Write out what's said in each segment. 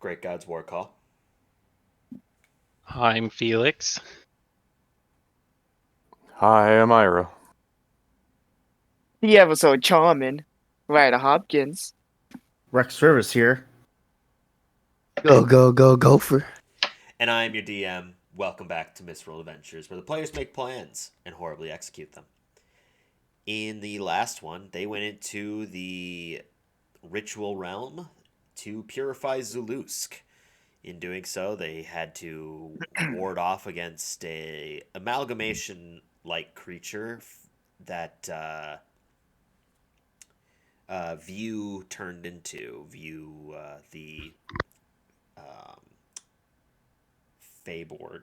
Great God's War Call. I'm Felix. Hi, I'm Ira. The episode charming. Ryder Hopkins. Rex Rivers here. Go, Gopher. And I'm your DM. Welcome back to Misrolled Adventures, where the players make plans and horribly execute them. In the last one, they went into the ritual realm to purify Zulusk. In doing so, they had to ward off against a amalgamation-like creature that View turned into. View, the Feyborg.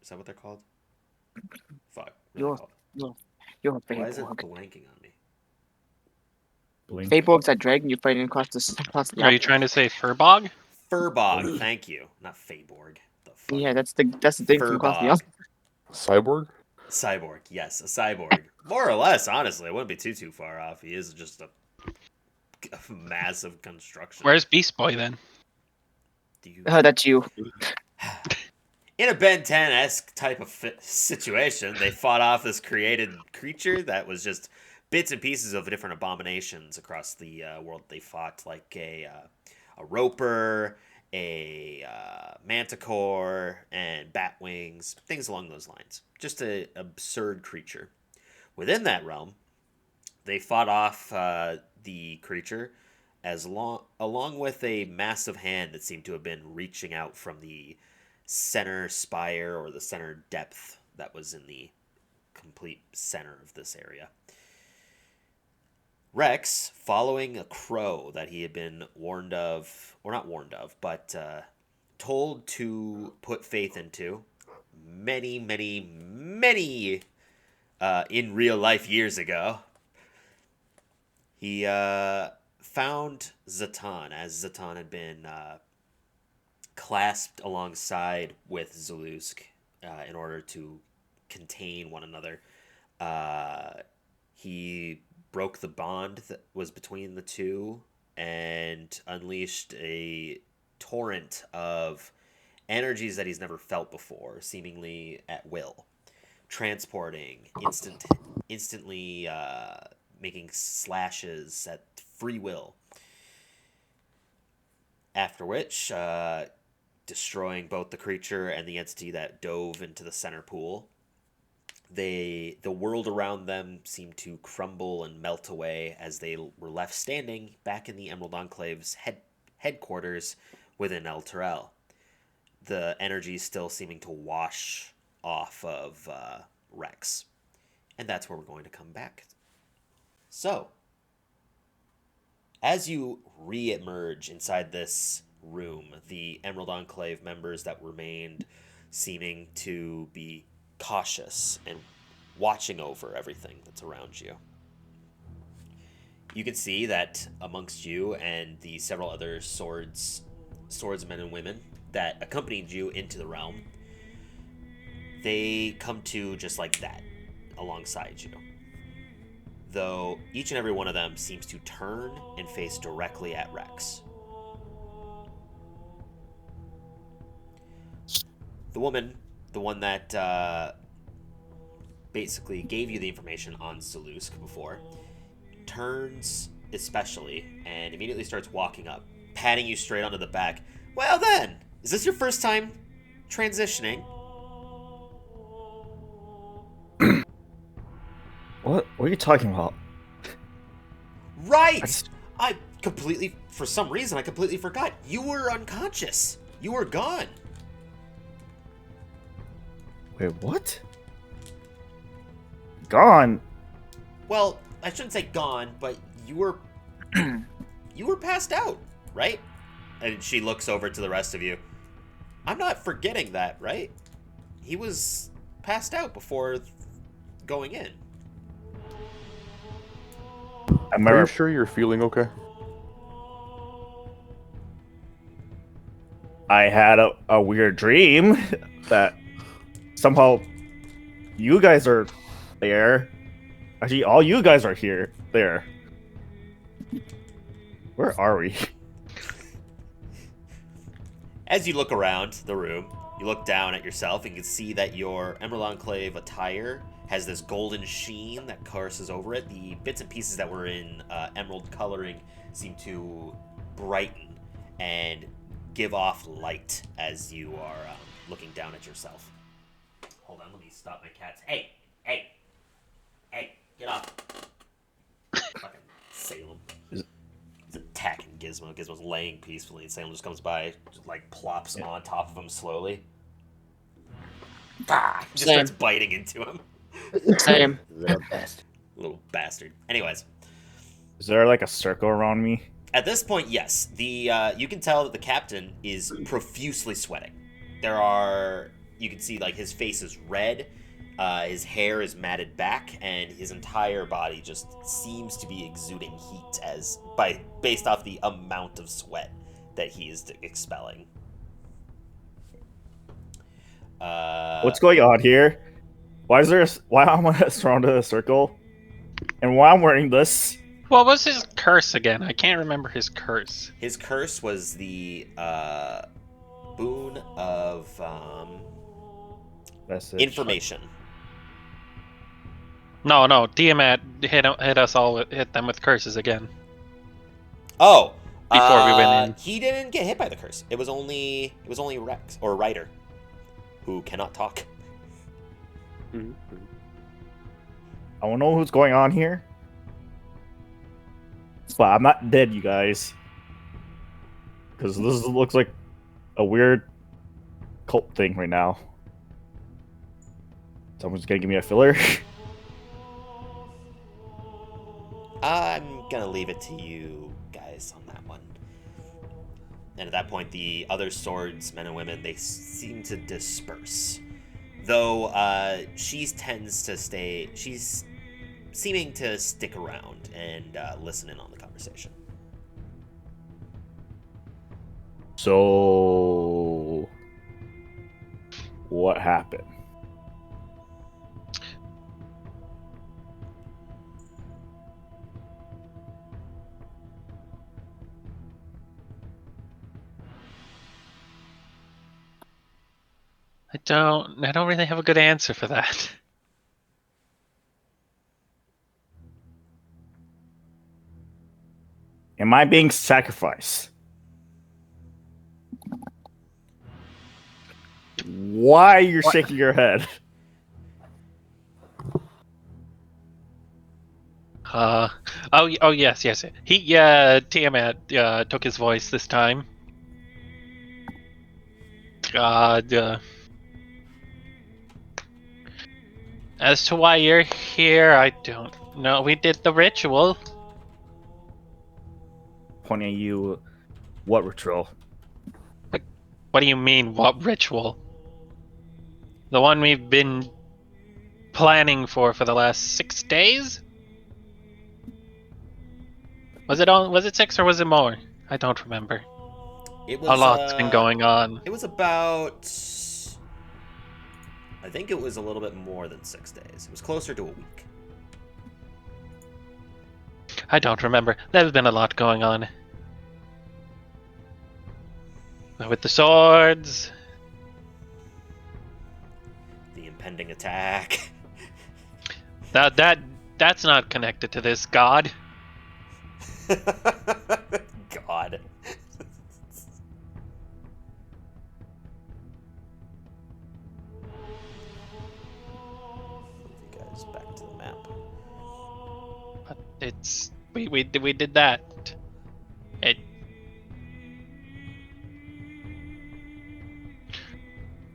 Is that what they're called? Fuck. You're a Why is it Feyborg. blanking on me? Blink. Feyborg's that dragon you're fighting across the Are you trying to say Furbog? Furbog, thank you. Not Feyborg. The fuck? Yeah, that's the thing from across the Furbog. Cyborg? Cyborg, yes, a cyborg. More or less, honestly. It wouldn't be too far off. He is just a massive construction. Where's Beast Boy then? Do you... That's you. In a Ben 10-esque type of situation, they fought off this created creature that was just bits and pieces of different abominations across the world. They fought like a roper, a manticore, and bat wings, things along those lines. Just an absurd creature. Within that realm, they fought off the creature along with a massive hand that seemed to have been reaching out from the center spire or the center depth that was in the complete center of this area. Rex, following a crow that he had been warned of, or not warned of, but told to put faith into many in real life years ago, he found Zatan, as Zatan had been clasped alongside with Zulusk in order to contain one another. He broke the bond that was between the two and unleashed a torrent of energies that he's never felt before, seemingly at will, transporting, instantly making slashes at free will. After which, destroying both the creature and the entity that dove into the center pool. The world around them seemed to crumble and melt away as they were left standing back in the Emerald Enclave's headquarters within El Terrell. The energy still seeming to wash off of Rex. And that's where we're going to come back. So, as you re-emerge inside this room, the Emerald Enclave members that remained seeming to be cautious and watching over everything that's around you. You can see that amongst you and the several other swordsmen and women that accompanied you into the realm, they come to just like that, alongside you. Though each and every one of them seems to turn and face directly at Rex. The woman, the one that basically gave you the information on Zulusk before, turns especially and immediately starts walking up, patting you straight onto the back. Well then, is this your first time transitioning? What are you talking about? Right! For some reason, I completely forgot. You were unconscious. You were gone. Wait, what? Gone? Well, I shouldn't say gone, but you were passed out, right? And she looks over to the rest of you. I'm not forgetting that, right? He was passed out before going in. Are you sure you're feeling okay? I had a weird dream that somehow you guys are there. Actually, all you guys are there. Where are we? As you look around the room, you look down at yourself and you can see that your Emerald Enclave attire has this golden sheen that courses over it. The bits and pieces that were in emerald coloring seem to brighten and give off light as you are looking down at yourself. Hold on, let me stop my cats. Hey, get off. Fucking Salem. He's attacking Gizmo. Gizmo's laying peacefully, and Salem just comes by, just like plops on top of him slowly. He just starts biting into him. Same. Little bastard. Little bastard. Anyways, Is there like a circle around me? at this point, yes, you can tell that the captain is profusely sweating. You can see like his face is red, his hair is matted back, and his entire body just seems to be exuding heat based off the amount of sweat that he is expelling. What's going on here? Why am I surrounded in a circle? And why I'm wearing this? What was his curse again? I can't remember his curse. His curse was the boon of Message. information. No, Tiamat hit them with curses again. Oh, Before we went in. he didn't get hit by the curse. It was only Rex or Ryder, who cannot talk. I don't know who's going on here. But I'm not dead, you guys. Because this looks like a weird cult thing right now. Someone's gonna give me a filler. I'm gonna leave it to you guys on that one. And at that point, the other swordsmen and women, they seem to disperse. Though she's seeming to stick around and listen in on the conversation. So, what happened? I don't really have a good answer for that. Am I being sacrificed? Why you're shaking your head? Oh yes. Tiamat took his voice this time. As to why you're here, I don't know. We did the ritual. Pointing at you, what ritual? What do you mean, what ritual? The one we've been planning for the last 6 days? Was it 6 or was it more? I don't remember. It was A lot's been going on. It was about, I think it was a little bit more than 6 days. It was closer to a week. I don't remember. There's been a lot going on. With the swords. The impending attack. That's not connected to this god. God. You guys back to the map. But it's we did that. It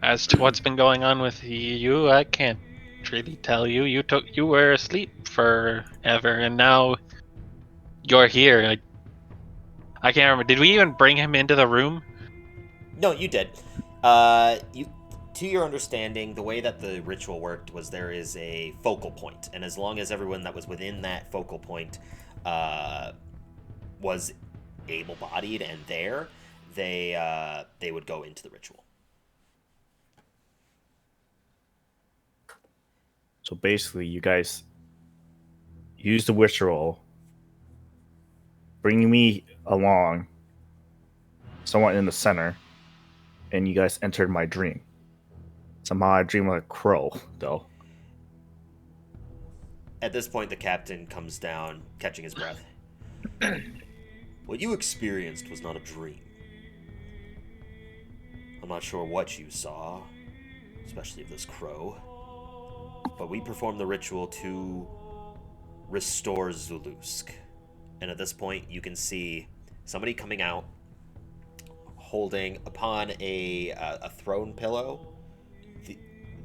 As to what's been going on with you, I can't really tell you. You were asleep forever, and now you're here. I can't remember. Did we even bring him into the room? No, you did. To your understanding, the way that the ritual worked was there is a focal point, and as long as everyone that was within that focal point was able-bodied and there, they would go into the ritual. So basically, you guys use the ritual, bringing me along, somewhat in the center, and you guys entered my dream. Somehow I dream of a crow, though. At this point, the captain comes down, catching his breath. What you experienced was not a dream. I'm not sure what you saw, especially of this crow, but we performed the ritual to restore Zulusk. And at this point, you can see somebody coming out, holding upon a throne pillow,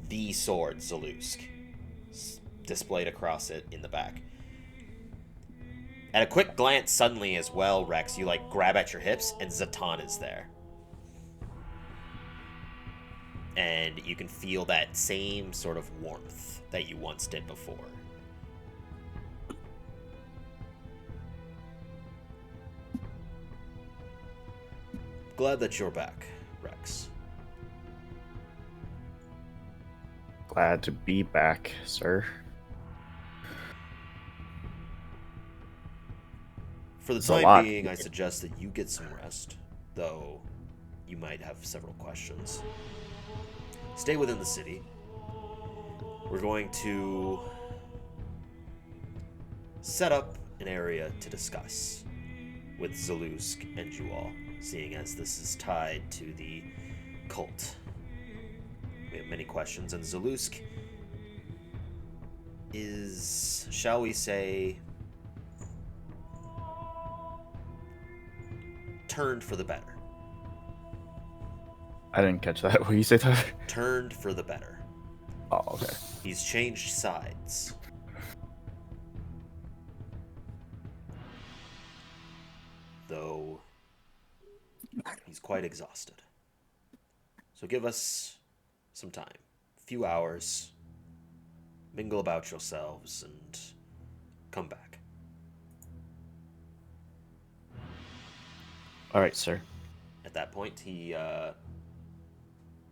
the sword Zulusk, displayed across it in the back. At a quick glance, suddenly as well, Rex, you like grab at your hips, and Zatan is there. And you can feel that same sort of warmth that you once did before. Glad that you're back, Rex. Glad to be back, sir. For the It's a time lot. being, I suggest that you get some rest, though you might have several questions. Stay within the city. We're going to set up an area to discuss with Zalusk and you all, seeing as this is tied to the cult. We have many questions, and Zalusk is, shall we say, turned for the better. I didn't catch that. Will you say that? Turned for the better. Oh, okay. He's changed sides. Though he's quite exhausted. So give us some time. A few hours. Mingle about yourselves and come back. All right, sir. At that point, he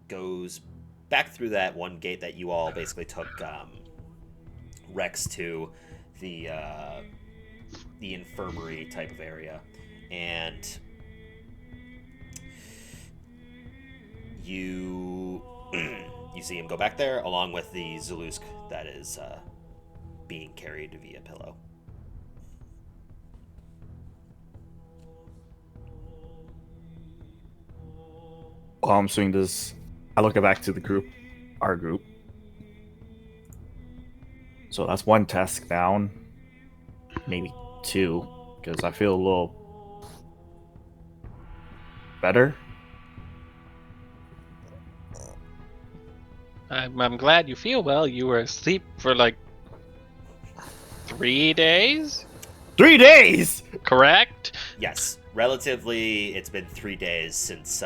goes back through that one gate that you all basically took Rex to, the infirmary type of area, and you you see him go back there along with the Zalusk that is being carried via pillow. While I'm doing this, I look back to the group, our group. So that's one task down, maybe two, because I feel a little better. I'm glad you feel well. You were asleep for like 3 days, 3 days. correct? Yes, relatively, it's been 3 days since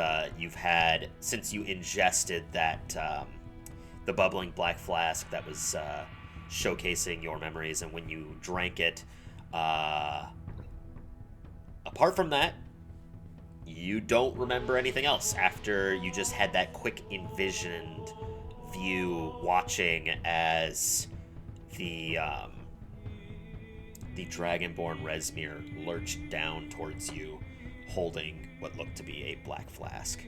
since you ingested that the bubbling black flask that was showcasing your memories, and when you drank it. Apart from that, you don't remember anything else after you just had that quick envisioned view watching as the Dragonborn Resmir lurched down towards you, holding what looked to be a black flask.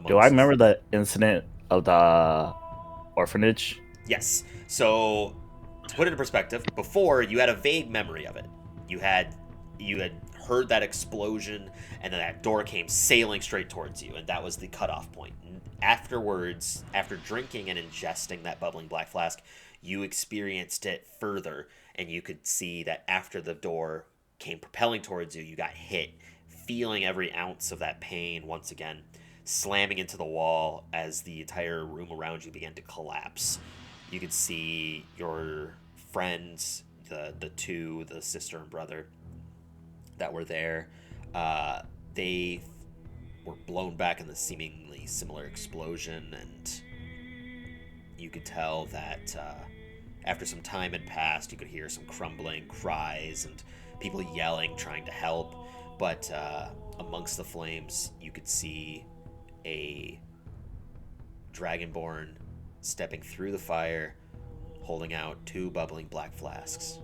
Do I remember the incident of the orphanage? Yes. So, to put it in perspective, before you had a vague memory of it. You had heard that explosion, and then that door came sailing straight towards you, and that was the cutoff point. Afterwards, after drinking and ingesting that bubbling black flask, you experienced it further, and you could see that after the door came propelling towards you, you got hit, feeling every ounce of that pain once again, slamming into the wall as the entire room around you began to collapse. You could see your friends, the sister and brother that were there, they were blown back in the seemingly similar explosion, and you could tell that after some time had passed, you could hear some crumbling cries and people yelling, trying to help, but amongst the flames, you could see a Dragonborn stepping through the fire, holding out 2 bubbling black flasks.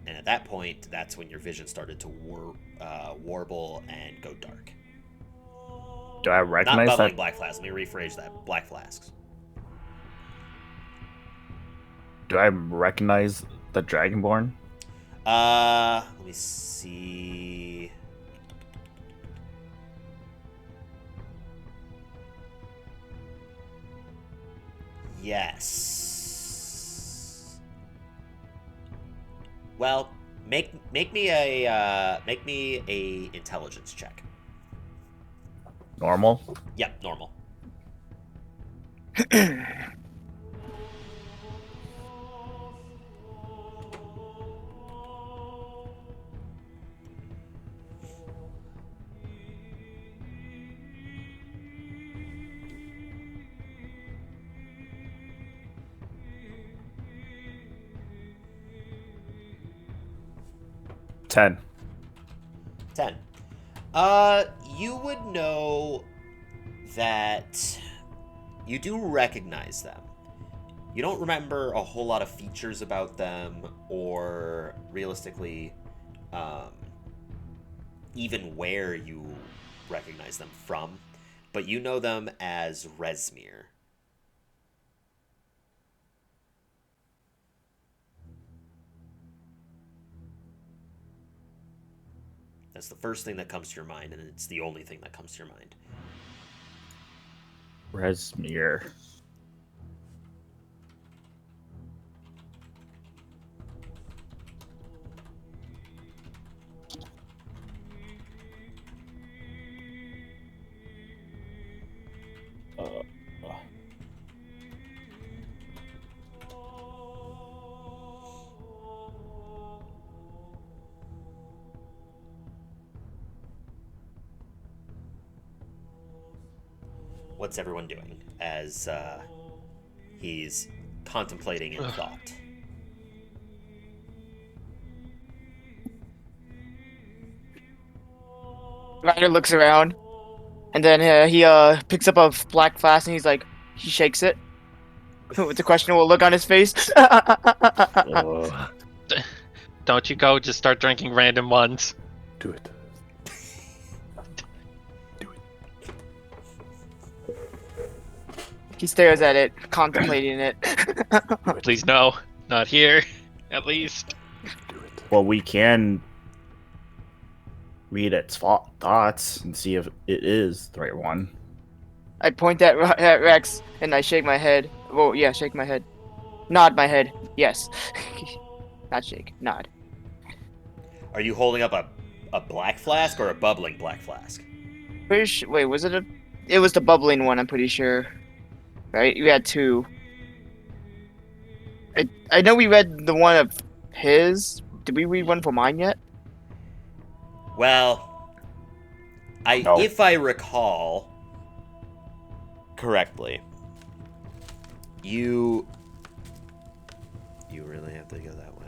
And at that point, that's when your vision started to warble and go dark. Do I Not recognize bubbling that? black flasks. Let me rephrase that. Black flasks. Do I recognize the Dragonborn? Let me see. Yes. Well, make me a intelligence check. Normal. Yep, normal. Ten. 10. You would know that you do recognize them. You don't remember a whole lot of features about them or realistically even where you recognize them from, but you know them as Rezmir. That's the first thing that comes to your mind, and it's the only thing that comes to your mind. Rezmir. What's everyone doing as he's contemplating in thought? Ryder looks around, and then he picks up a black flask and he shakes it with a questionable look on his face. Don't you go just start drinking random ones. Do it. He stares at it, contemplating it. Please no, not here. At least. Do it. Well, we can read its thoughts and see if it is the right one. I point at Rex and I shake my head. Well, yeah, shake my head. Nod my head. Yes. Not shake. Nod. Are you holding up a black flask or a bubbling black flask? Pretty sure. Wait, was it a? It was the bubbling one. I'm pretty sure. Right? We had two. I know we read the one of his. Did we read one for mine yet? Well, No. if I recall correctly, you really have to go that way,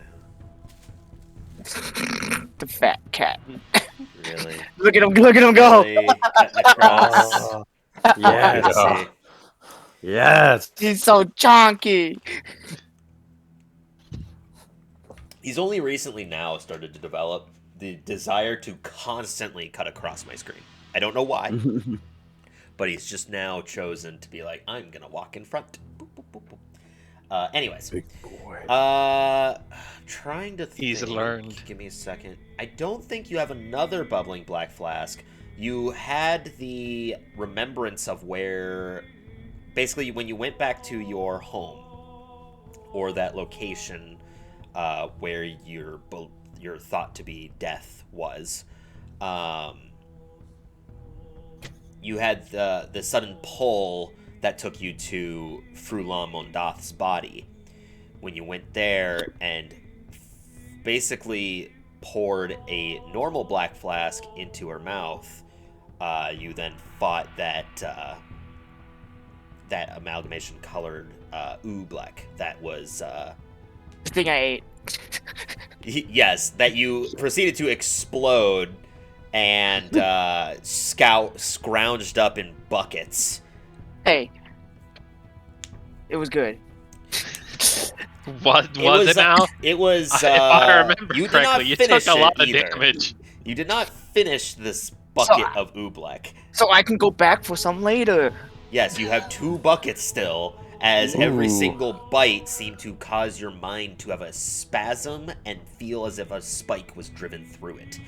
huh? The fat cat. Really? Look at him! Look at him go! Really? Cutting across. Yes. Let's see. Yes. He's so chonky. He's only recently now started to develop the desire to constantly cut across my screen. I don't know why, but he's just now chosen to be like, I'm gonna walk in front. Boop, boop, boop, boop. Anyways, Big boy. trying to think. He's learned. Give me a second. I don't think you have another bubbling black flask. You had the remembrance of where, basically, when you went back to your home or that location where your thought to be death was, you had the sudden pull that took you to Frulan Mondath's body. When you went there and basically poured a normal black flask into her mouth, you then fought that that amalgamation colored oobleck that was The thing I ate. yes, that you proceeded to explode and scrounged up in buckets. Hey. It was good. Was it now? It was. If I remember you did not correctly, you finish took a lot it of either. damage. You did not finish this bucket of oobleck. So I can go back for some later. Yes, you have 2 buckets still, as every Ooh. single bite seemed to cause your mind to have a spasm and feel as if a spike was driven through it.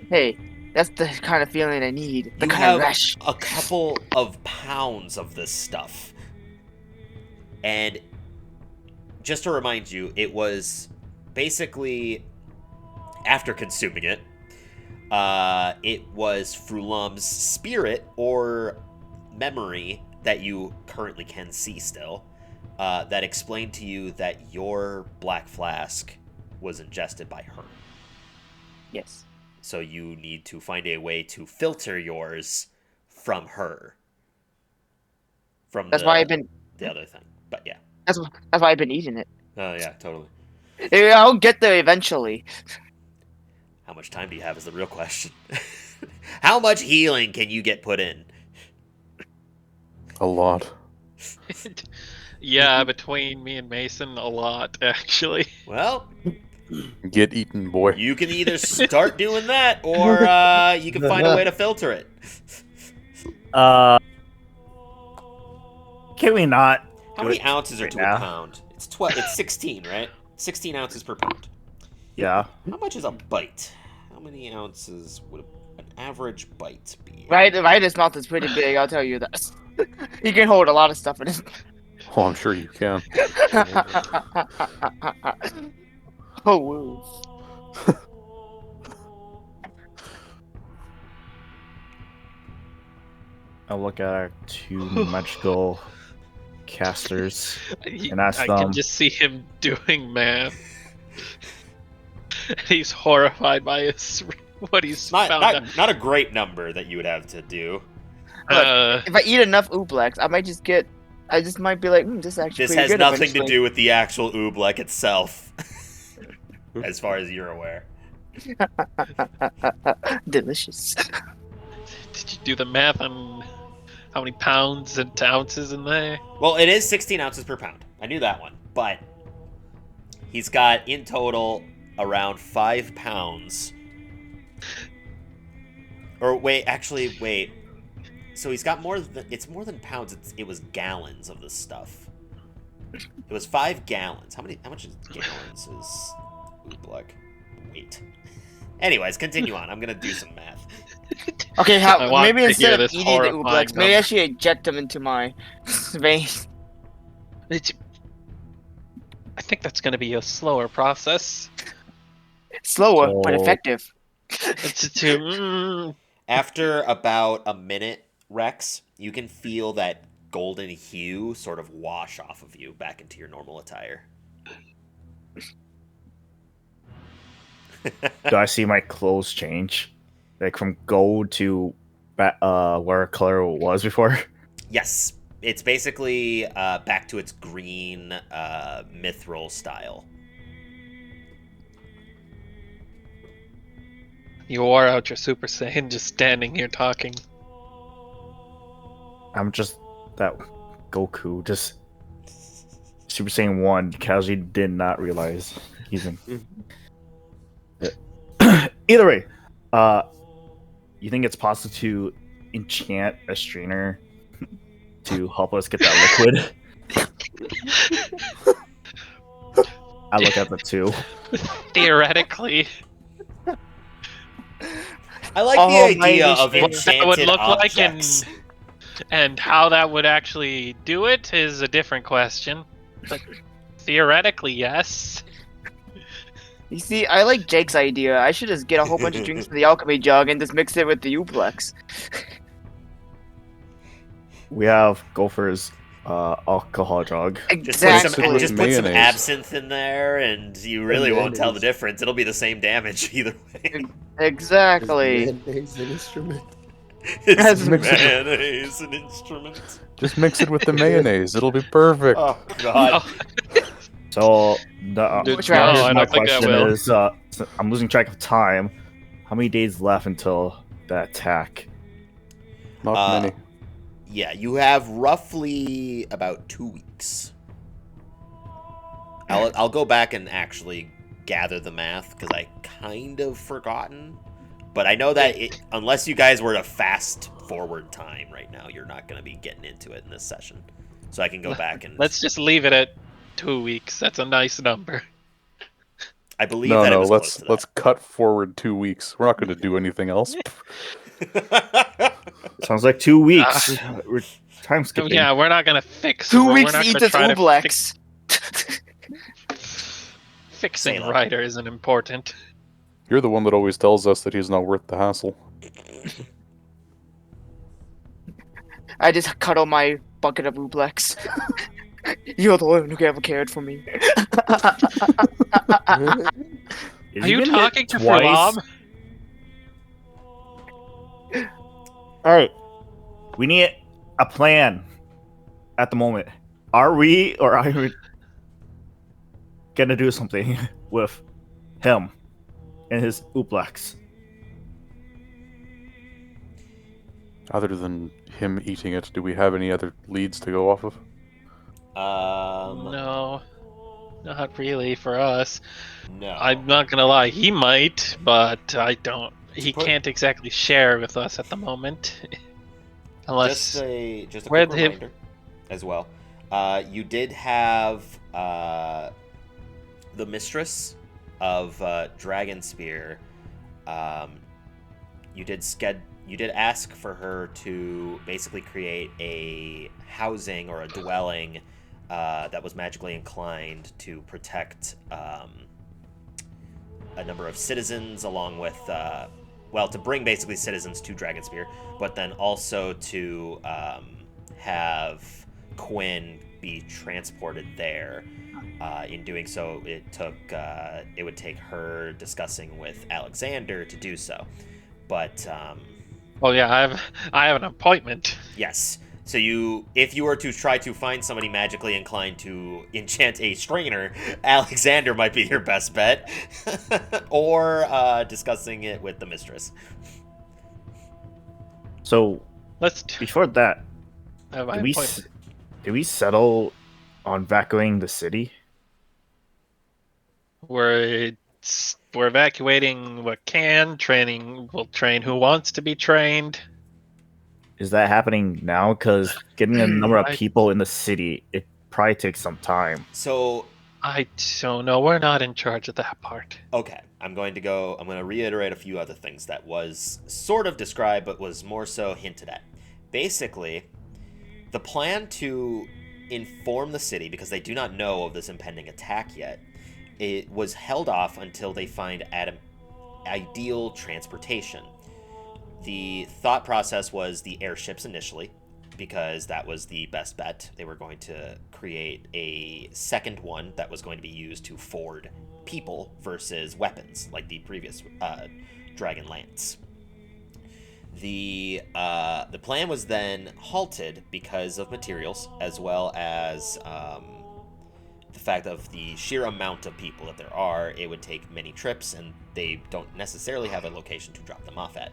Hey, that's the kind of feeling I need. The You kind have of rush. a couple of pounds of this stuff. And just to remind you, it was basically, after consuming it, it was Frulum's spirit or memory that you currently can see still, that explained to you that your black flask was ingested by her. Yes. So you need to find a way to filter yours from her. From That's why I've been. the other thing. But yeah. That's why I've been eating it. Oh yeah, totally. Yeah, I'll get there eventually. How much time do you have is the real question. How much healing can you get put in? A lot. Yeah, between me and Mason, a lot actually. Well, Get eaten, boy. you can either start doing that, or you can find a way to filter it. Can we not? How do many it ounces are right to now? a pound? It's 12. It's 16, right? 16 ounces per pound. Yeah. How much is a bite? How many ounces would an average bite be? Ryder's mouth is pretty big, I'll tell you that. He can hold a lot of stuff in his. Oh, I'm sure you can. Oh, woo. I'll look at our 2 magical casters. I And ask I them. can just see him doing math. He's horrified by what he's Not, found not, out. not a great number that you would have to do. If I eat enough ooblex, I might just get. I just might be like, this is actually This pretty has good nothing to eventually. do with the actual oobleck itself, as far as you're aware. Delicious. Did you do the math on how many pounds and ounces in there? Well, it is 16 ounces per pound. I knew that one. But he's got, in total, around 5 pounds. Or wait. So he's got more than... It's more than pounds. It was gallons of this stuff. It was 5 gallons. How much is gallons is oobleck? Wait. Anyways, continue on. I'm going to do some math. Okay, I want maybe to instead hear of this eating the horrifying ooblex, maybe I number. should eject them into my veins. I think that's going to be a slower process. Slower, but Oh. effective. After about a minute, Rex, you can feel that golden hue sort of wash off of you back into your normal attire. Do I see my clothes change? Like from gold to where color it was before? Yes, it's basically back to its green mithril style. You wore out your Super Saiyan just standing here talking. I'm just that Goku, just Super Saiyan 1, casually did not realize he's in. Either way, you think it's possible to enchant a strainer to help us get that liquid? I look at the 2. Theoretically, I like Oh, the idea maybe of she- what that would enchanted look like objects. and how that would actually do it is a different question. But theoretically, yes. You see, I like Jake's idea. I should just get a whole bunch of drinks from the alchemy jug and just mix it with the ooblex. We have Gopher's alcohol jug. Just put, some, Exactly. just put some Mayonnaise. absinthe in there, and you really won't tell the difference. It'll be the same damage either way. Exactly. Mayonnaise an instrument. It's Mix it. mayonnaise an instrument. Just mix it with the mayonnaise. It'll be perfect. Oh god. So Dude, no, I here's don't my think I question will. is, so I'm losing track of time. How many days left until the attack? Not many. Yeah, you have roughly about 2 weeks. I'll go back and actually gather the math because I kind of forgotten. But I know that unless you guys were to fast forward time right now, you're not going to be getting into it in this session. So I can go back and Let's just leave it at 2 weeks. That's a nice number. I believe No, that it no. was close to Let's cut forward 2 weeks. We're not going to do anything else. that. Sounds like 2 weeks. We're time skipping. Yeah, we're not gonna fix. 2 we're weeks not to eat gonna this try to Ublex. Fixing Salem. Ryder isn't important. You're the one that always tells us that he's not worth the hassle. I just cuddle my bucket of Ublex. You're the one who ever cared for me. Is Are he you been hit talking to twice? Rob? All right, we need a plan at the moment. Are we or are we gonna do something with him and his Ublex? Other than him eating it, do we have any other leads to go off of? No, not really for us. No. I'm not gonna lie, he might, but I don't. He Put- can't exactly share with us at the moment, unless Just a Where quick the- reminder as well. You did have the mistress of Dragonspear. You did ask for her to basically create a housing or a dwelling that was magically inclined to protect a number of citizens, along with to bring basically citizens to Dragonspear, but then also to have Quinn be transported there. In doing so, it would take her discussing with Alexander to do so. But oh yeah, I have an appointment. yes, so if you were to try to find somebody magically inclined to enchant a strainer, Alexander might be your best bet, or discussing it with the mistress. So Let's before that, I have my did we appointment. did we settle on evacuating the city? We're evacuating what can. We'll train who wants to be trained. Is that happening now? Because getting a number of I- people in the city, it probably takes some time. So I don't know. We're not in charge of that part. okay, I'm going to reiterate a few other things that was sort of described, but was more so hinted at. Basically, the plan to inform the city, because they do not know of this impending attack yet, it was held off until they find ideal transportation. The thought process was the airships initially, because that was the best bet. They were going to create a second one that was going to be used to forward people versus weapons, like the previous Dragon Lance. The plan was then halted because of materials, as well as the fact of the sheer amount of people that there are. It would take many trips, and they don't necessarily have a location to drop them off at.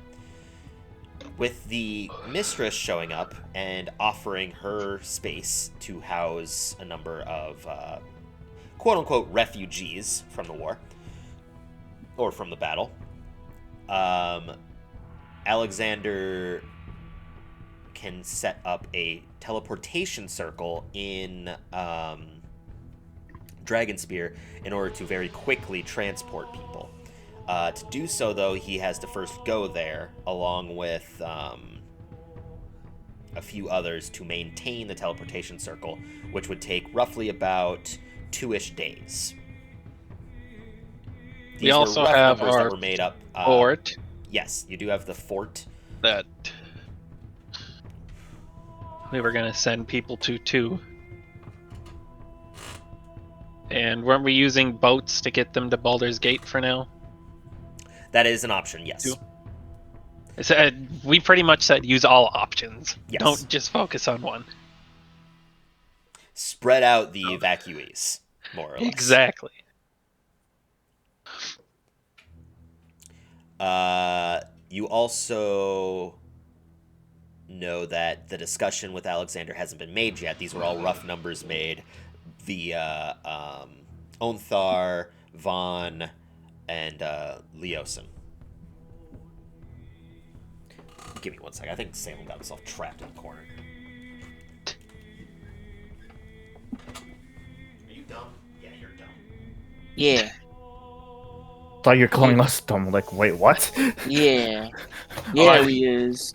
With the mistress showing up and offering her space to house a number of quote-unquote refugees from the war, or from the battle, Alexander can set up a teleportation circle in Dragonspear in order to very quickly transport people. To do so, though, he has to first go there, along with a few others, to maintain the teleportation circle, which would take roughly about 2-ish days. We also have numbers our that were made up. Fort Yes, you do have the fort. that we were gonna send people to too. And weren't we using boats to get them to Baldur's Gate for now? That is an option, yes. So, we pretty much said use all options. Yes. Don't just focus on one. Spread out the evacuees, more or less. Exactly. You also know that the discussion with Alexander hasn't been made yet. These were all rough numbers made via Onthar, Vaughn, and Leosin. Give me 1 second. I think Salem got himself trapped in the corner. Are you dumb? Yeah, you're dumb. Yeah, Thought you're calling us dumb. Like, wait, what? yeah, Alright. yeah. He is.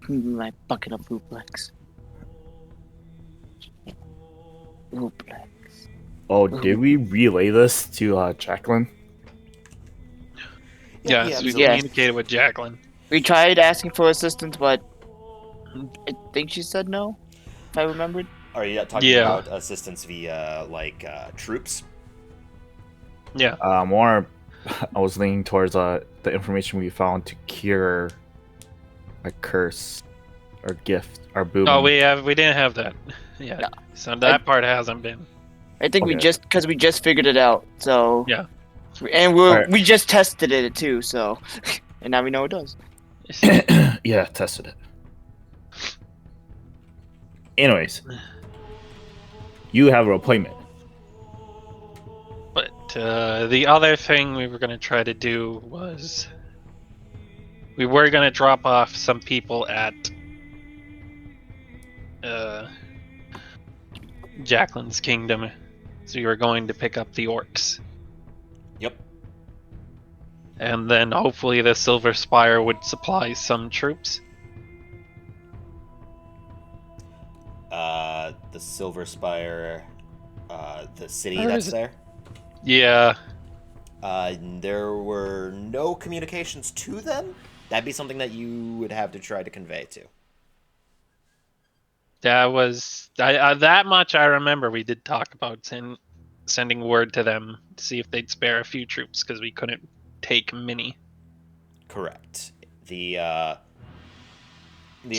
My bucket of Ruplex. Ruplex. Oh, did we relay this to Jacqueline? Yeah, yeah, so we absolutely. communicated with Jacqueline. We tried asking for assistance, but I think she said no. If I remembered. Are you talking Yeah. about assistance via, like, troops? Yeah. More, I was leaning towards the information we found to cure a curse or gift or boom. Oh, we didn't have that yet. No. So that part hasn't been. I think we Okay. just because we just figured it out. So Yeah. and Alright. we just tested it too. So and now we know it does. Yeah, tested it. Anyways, you have an appointment. But the other thing we were going to try to do was we were going to drop off some people at Jacqueline's kingdom. So we were going to pick up the orcs. Yep. And then hopefully the Silver Spire would supply some troops. The Silver Spire, the city Where that's is it? there. Yeah. There were no communications to them. That'd be something that you would have to try to convey to. That was that much I remember. We did talk about sending word to them to see if they'd spare a few troops because we couldn't take many. Correct. The So-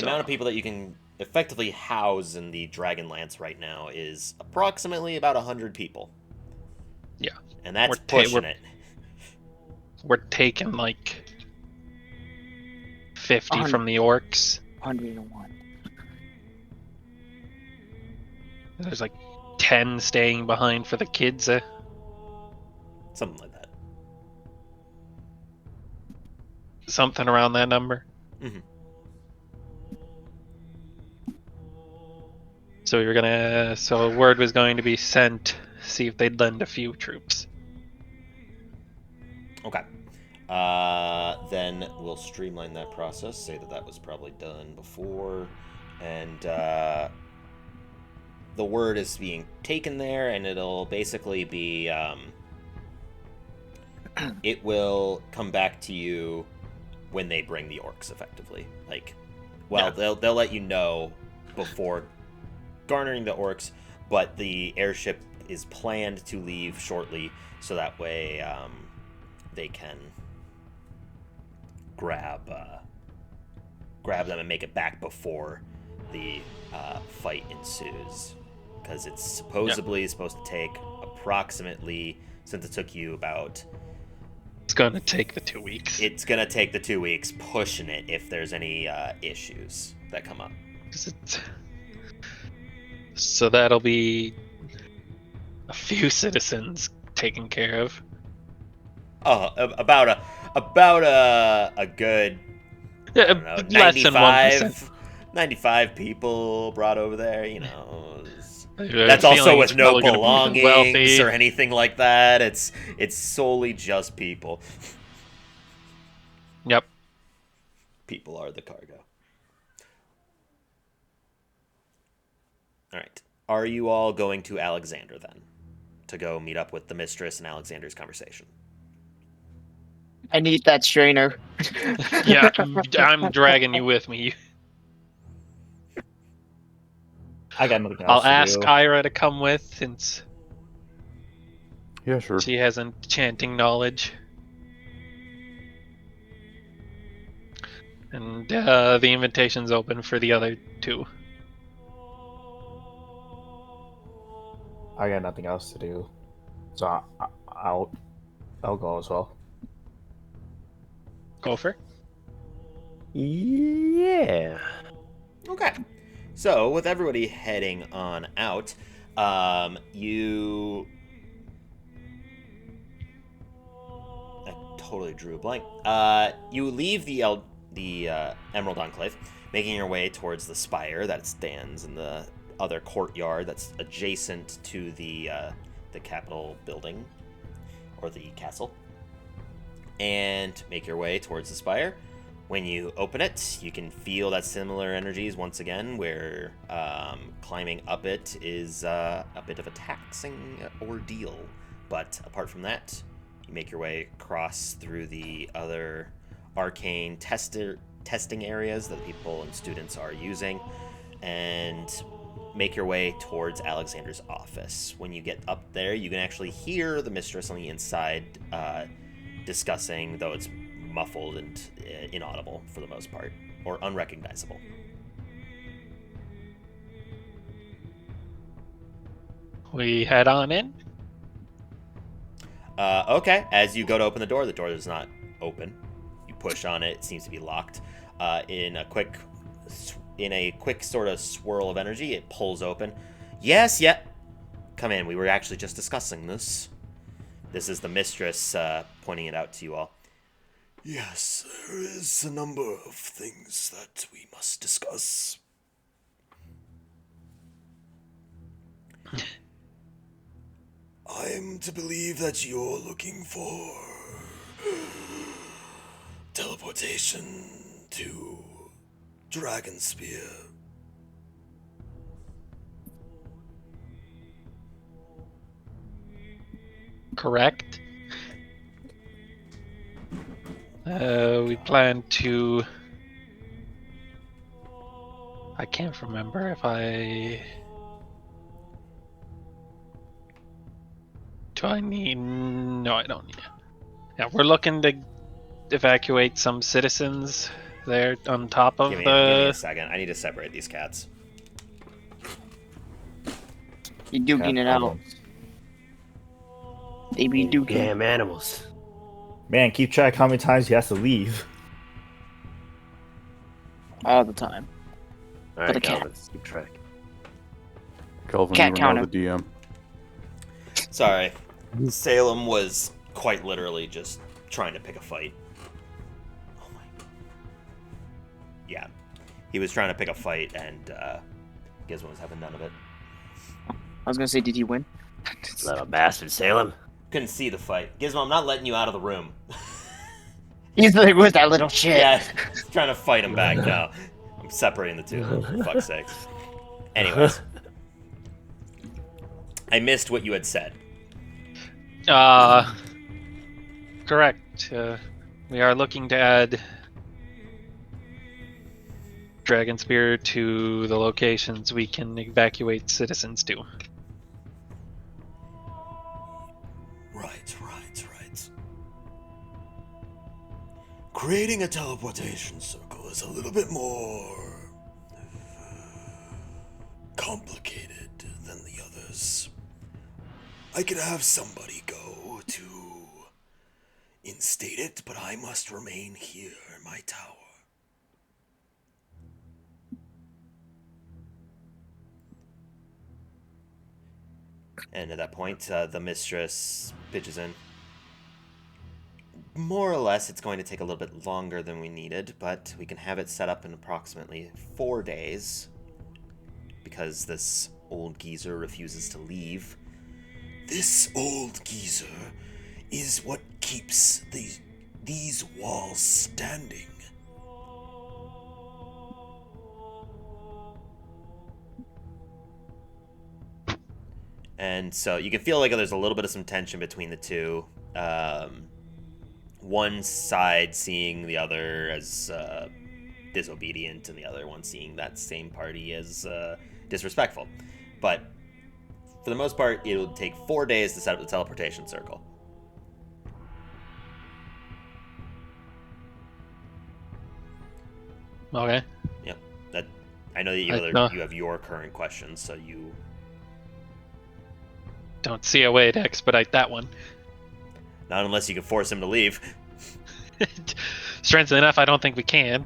amount of people that you can effectively house in the Dragonlance right now is approximately about 100 people. Yeah. And that's We're pushing it. We're taking like 50 100. from the orcs. 101. There's like 10 staying behind for the kids. Something like that. Something around that number. Mhm. So we were gonna. So word was going to be sent. See if they'd lend a few troops. Okay. Then we'll streamline that process. Say that was probably done before, and the word is being taken there, and it'll basically be. It will come back to you when they bring the orcs, effectively. Like, well, Yeah. they'll let you know before garnering the orcs, but the airship is planned to leave shortly, so that way they can grab them and make it back before the fight ensues, because it's supposedly supposed to take approximately, since it took you about, It's gonna take the 2 weeks. it's gonna take the 2 weeks, pushing it if there's any issues that come up. 'Cause so that'll be a few citizens taken care of. Oh, about a good, I don't know, Less than 1%. 95 people brought over there, you know. I have a That's also feeling with it's no probably gonna be belongings wealthy. or anything like that. It's solely just people. Yep. People are the cargo. All right. Are you all going to Alexander then? To go meet up with the mistress and Alexander's conversation? I need that strainer. Yeah, I'm dragging you with me. I got nothing else I'll to ask do. Ira to come with since Yeah, sure. she has enchanting knowledge. And the invitation's open for the other two. I got nothing else to do, so I'll go as well. Gopher? Yeah. Okay. So, with everybody heading on out, You. I totally drew a blank. You leave the Emerald Enclave, making your way towards the spire that stands in the other courtyard that's adjacent to the Capitol building or the castle, and make your way towards the spire. When you open it, you can feel that similar energies once again, where climbing up it is a bit of a taxing ordeal. But apart from that, you make your way across through the other arcane testing areas that people and students are using, and make your way towards Alexander's office. When you get up there, you can actually hear the mistress on the inside discussing, though it's muffled and inaudible for the most part, or unrecognizable. We head on in. Okay. As you go to open the door does not open. You push on it; it seems to be locked. In a quick sort of swirl of energy, it pulls open. Yes, come in. We were actually just discussing this. This is the mistress pointing it out to you all. Yes, there is a number of things that we must discuss. I'm to believe that you're looking for teleportation to Dragonspear. Correct. We plan to. I can't remember if I. Do I need? No, I don't need it. Yeah, we're looking to evacuate some citizens there on top of Give me a the. second. I need to separate these cats. You duking it out. They be duking. Damn animals. Man, keep track how many times he has to leave. All the time. All For the right, cat. Calvin, keep track. Kelvin, Cat you are counter. now the DM. Sorry. Salem was quite literally just trying to pick a fight. Oh my. Yeah. He was trying to pick a fight, and Gizmo was having none of it. I was gonna say, did he win? Little bastard, Salem. Couldn't see the fight. Gizmo, I'm not letting you out of the room. He's like, where's that little shit? Yeah, trying to fight him back now. I'm separating the two, for fuck's sakes. Anyways. I missed what you had said. Correct. We are looking to add Dragonspear to the locations we can evacuate citizens to. Right. Creating a teleportation circle is a little bit more complicated than the others. I could have somebody go to instate it, but I must remain here in my tower. And at that point, the mistress pitches in. More or less, it's going to take a little bit longer than we needed, but we can have it set up in approximately 4 days. Because this old geezer refuses to leave. This old geezer is what keeps these walls standing. And so you can feel like there's a little bit of some tension between the two. One side seeing the other as disobedient, and the other one seeing that same party as disrespectful. But for the most part, it'll take 4 days to set up the teleportation circle. Okay. Yep. That I know that you have your current questions, so you Don't see a way to expedite that one. not unless you can force him to leave. Strangely enough, I don't think we can.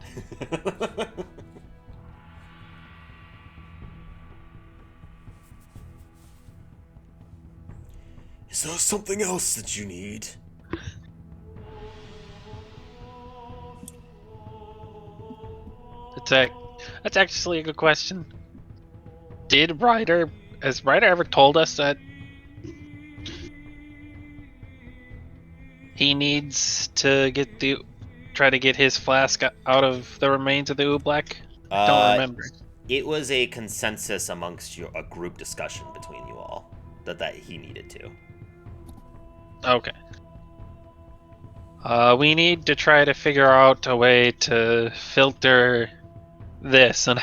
Is there something else that you need? That's actually a good question. Has Ryder ever told us that he needs to try to get his flask out of the remains of the Oobleck? I don't remember. It was a consensus amongst a group discussion between you all that he needed to. Okay. We need to try to figure out a way to filter this, and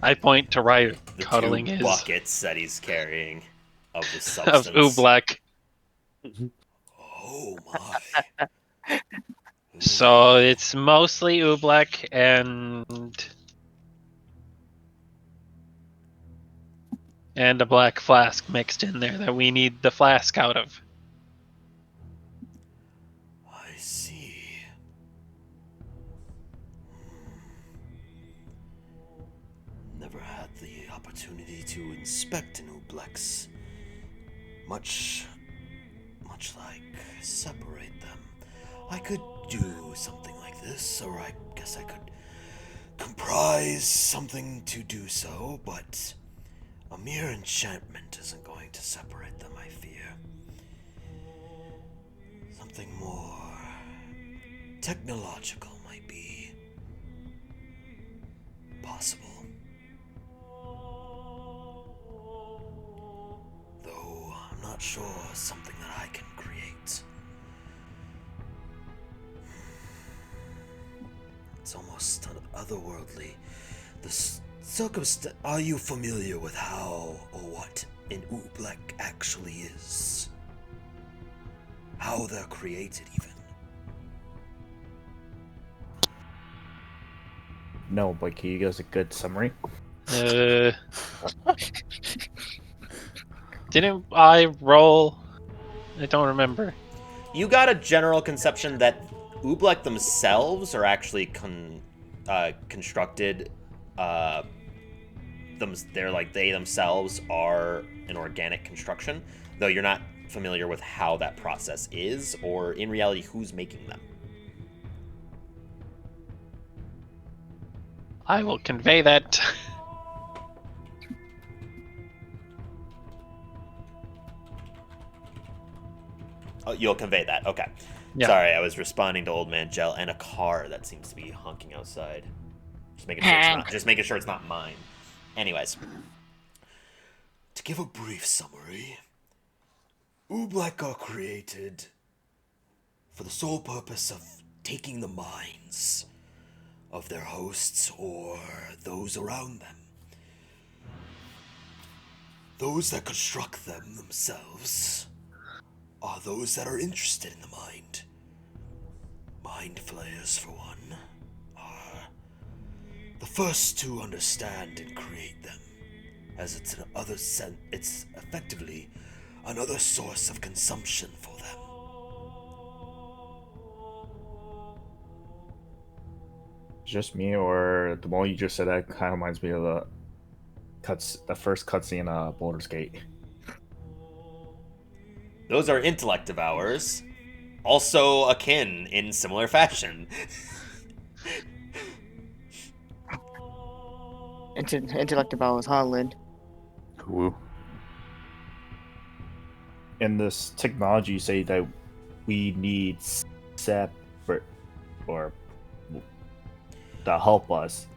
I point to Ryder The cuddling 2 his buckets that he's carrying of the of substance. Oobleck. Oh my. So it's mostly Oobleck and a black flask mixed in there that we need the flask out of. I see. Never had the opportunity to inspect an Ooblex. Much like separate them. I could do something like this, or I guess I could comprise something to do so, but a mere enchantment isn't going to separate them, I fear. Something more technological might be possible. Though I'm not sure something that I can create. It's almost otherworldly. Are you familiar with how or what an Oobleck actually is? How they're created, even? No, but can you give us a good summary? Didn't I roll? I don't remember. You got a general conception that Oobleck themselves are actually constructed. They themselves are an organic construction, though you're not familiar with how that process is, or in reality who's making them. I will convey that. Oh, you'll convey that. Okay. Yeah. Sorry, I was responding to Old Man Gel and a car that seems to be honking outside. Just making sure it's not mine. Anyways, To give a brief summary, Oobleck are created for the sole purpose of taking the minds of their hosts or those around them. Those that construct them themselves are those that are interested in the mind. Mind flayers, for one, are the first to understand and create them, as it's effectively another source of consumption for them. Just me, or the more you just said that kind of reminds me of the first cutscene Baldur's Gate. those are intellect devourers, also akin in similar fashion. Intellect about was Holland. Woo. In this technology, you say that we need separate or to help us.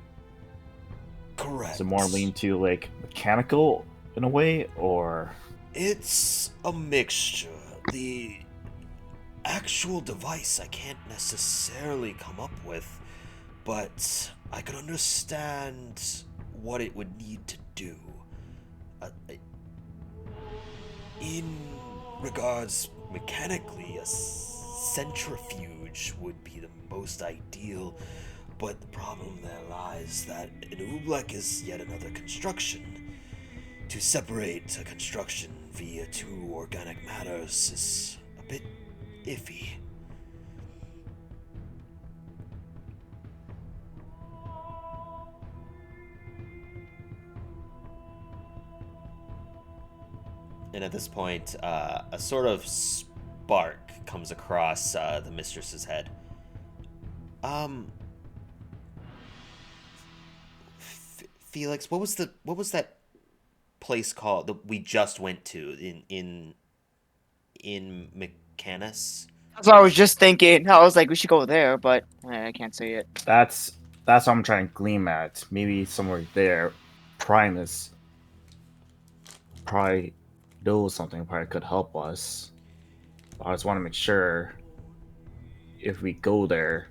Correct. Is it more lean to like mechanical in a way, or It's a mixture. The actual device I can't necessarily come up with, but I could understand what it would need to do. In regards mechanically, a centrifuge would be the most ideal, but the problem there lies that an Oobleck is yet another construction. To separate a construction via 2 organic matters is a bit iffy. And at this point, a sort of spark comes across the mistress's head. Felix, what was that place called that we just went to in Mechanus? That's what I was just thinking. I was like, we should go there, but I can't say it. That's what I'm trying to gleam at. Maybe somewhere there, Primus probably knows something. Probably could help us. I just want to make sure if we go there,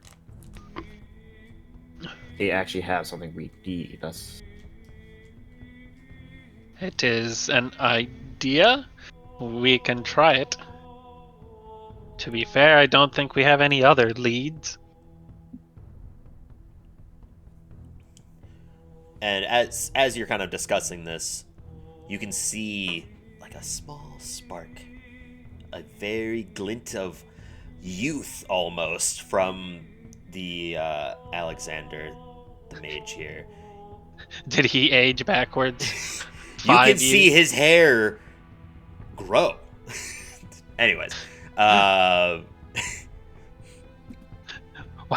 they actually have something we need. It is an idea. We can try it. To be fair, I don't think we have any other leads. And as you're kind of discussing this, you can see like a small spark, a very glint of youth almost from the Alexander, the mage here. Did he age backwards? You 5 can see years? his hair grow. Anyways, Why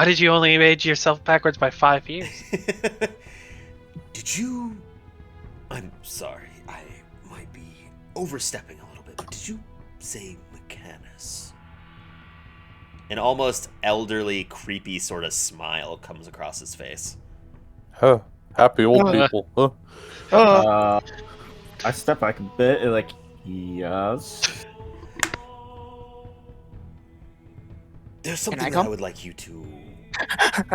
did you only age yourself backwards by 5 years? did you? I'm sorry, I might be overstepping a little bit, but did you say Mechanus? An almost elderly, creepy sort of smile comes across his face. Huh. Happy old people. Huh. I step back a bit, and like, yes. There's Can something I that come? I would like you to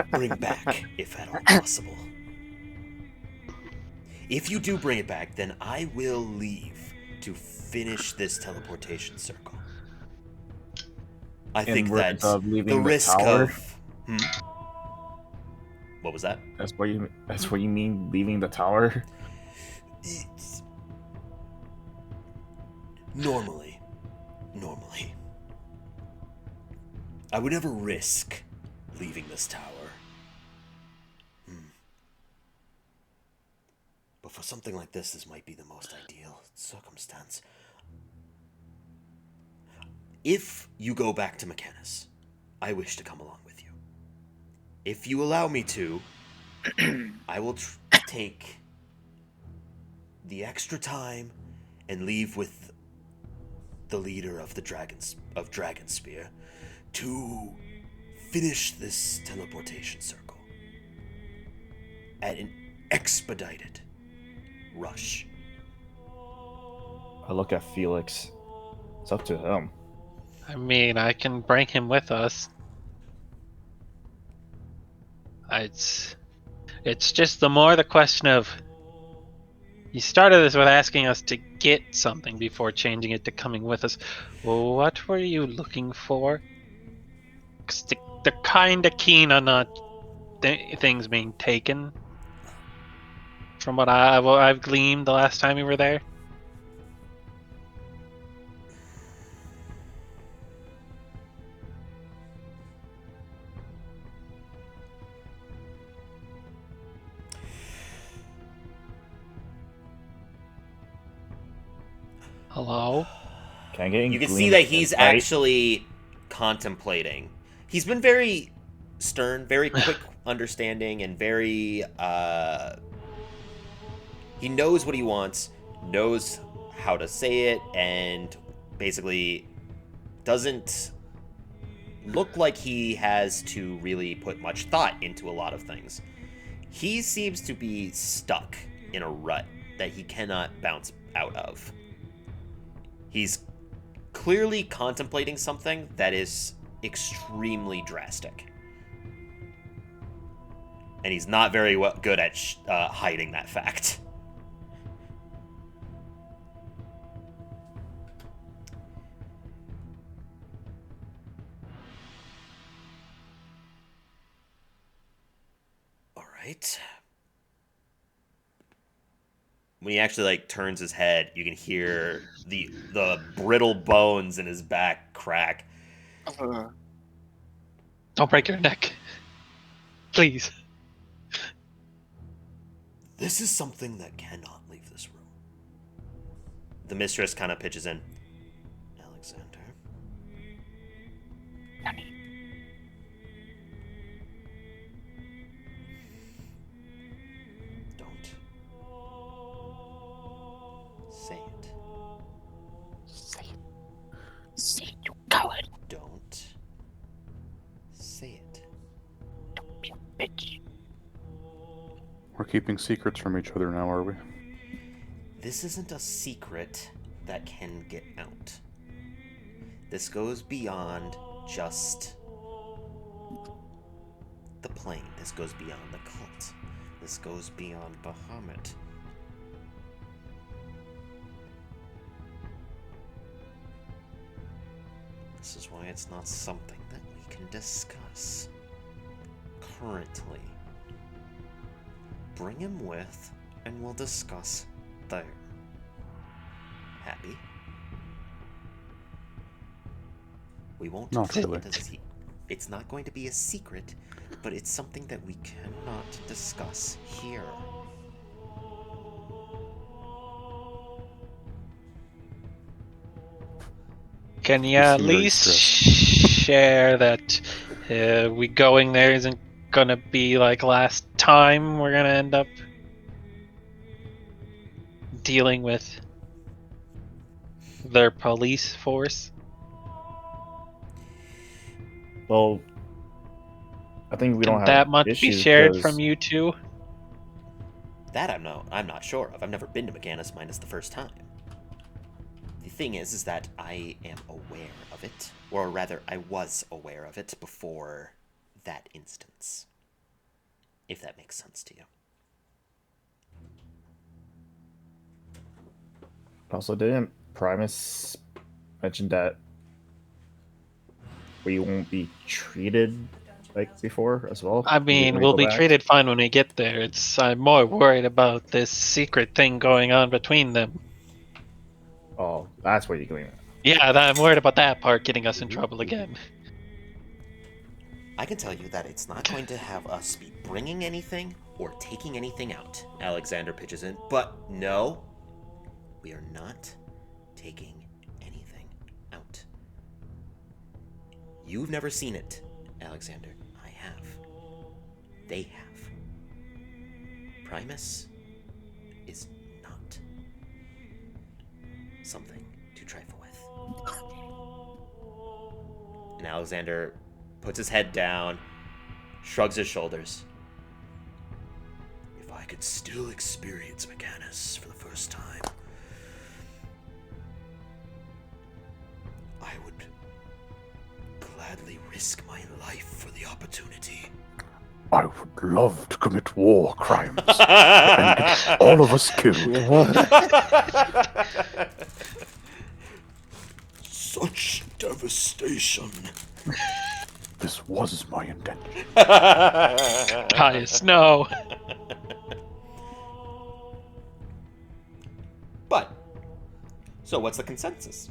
bring back, if at all possible. If you do bring it back, then I will leave to finish this teleportation circle. I In think words that of leaving the the risk tower? of... What was that? That's what you mean leaving the tower? It's... Normally, I would never risk leaving this tower. But for something like this might be the most ideal circumstance. If you go back to Mechanus, I wish to come along with you. If you allow me to, I will take the extra time and leave with the leader of the Dragonspear to finish this teleportation circle at an expedited rush. I look at Felix. It's up to him. I mean, I can bring him with us. It's just the question of... You started this with asking us to get something before changing it to coming with us. What were you looking for? 'Cause they're kind of keen on not things being taken. From what I've gleaned the last time we were there. Hello? Can I get You can gleam see that of he's insight? actually contemplating. He's been very stern, very quick understanding, and very he knows what he wants, knows how to say it, and basically doesn't look like he has to really put much thought into a lot of things. He seems to be stuck in a rut that he cannot bounce out of. He's clearly contemplating something that is extremely drastic. And he's not very good at hiding that fact. All right. When he actually turns his head, you can hear the brittle bones in his back crack. Don't break your neck. Please. This is something that cannot leave this room. The mistress kind of pitches in. Alexander. Don't say it. Say it. See, you coward. Don't say it. Don't be a bitch. We're keeping secrets from each other now, are we? This isn't a secret that can get out. This goes beyond just the plane. This goes beyond the cult. This goes beyond Bahamut. This is why it's not something that we can discuss currently. Bring him with, and we'll discuss there. Happy? We won't Not keep really. it it's not going to be a secret, but it's something that we cannot discuss here. Can you You at seem very least stressed. share that we going there isn't gonna be like last time? We're gonna end up dealing with their police force. Well, I think we don't Can have that much be issues shared 'cause- from you two? That I'm not sure of. I've never been to Mechanus minus the first time. The thing is that I am aware of it, or rather, I was aware of it before that instance. If that makes sense to you. Also, didn't Primus mention that we won't be treated like before as well? I when mean, we we'll go be back? treated fine when we get there. I'm more worried about this secret thing going on between them. Oh, that's where you're going. Yeah, I'm worried about that part getting us in trouble again. I can tell you that it's not going to have us be bringing anything or taking anything out. Alexander pitches in, but no, we are not taking anything out. You've never seen it, Alexander. I have. They have. Primus is not something to trifle with. And Alexander puts his head down, shrugs his shoulders. If I could still experience Mechanus for the first time, I would gladly risk my life for the opportunity. I would love to commit war crimes and get all of us killed. Such devastation. This was my intention. Caius, no. But, so what's the consensus?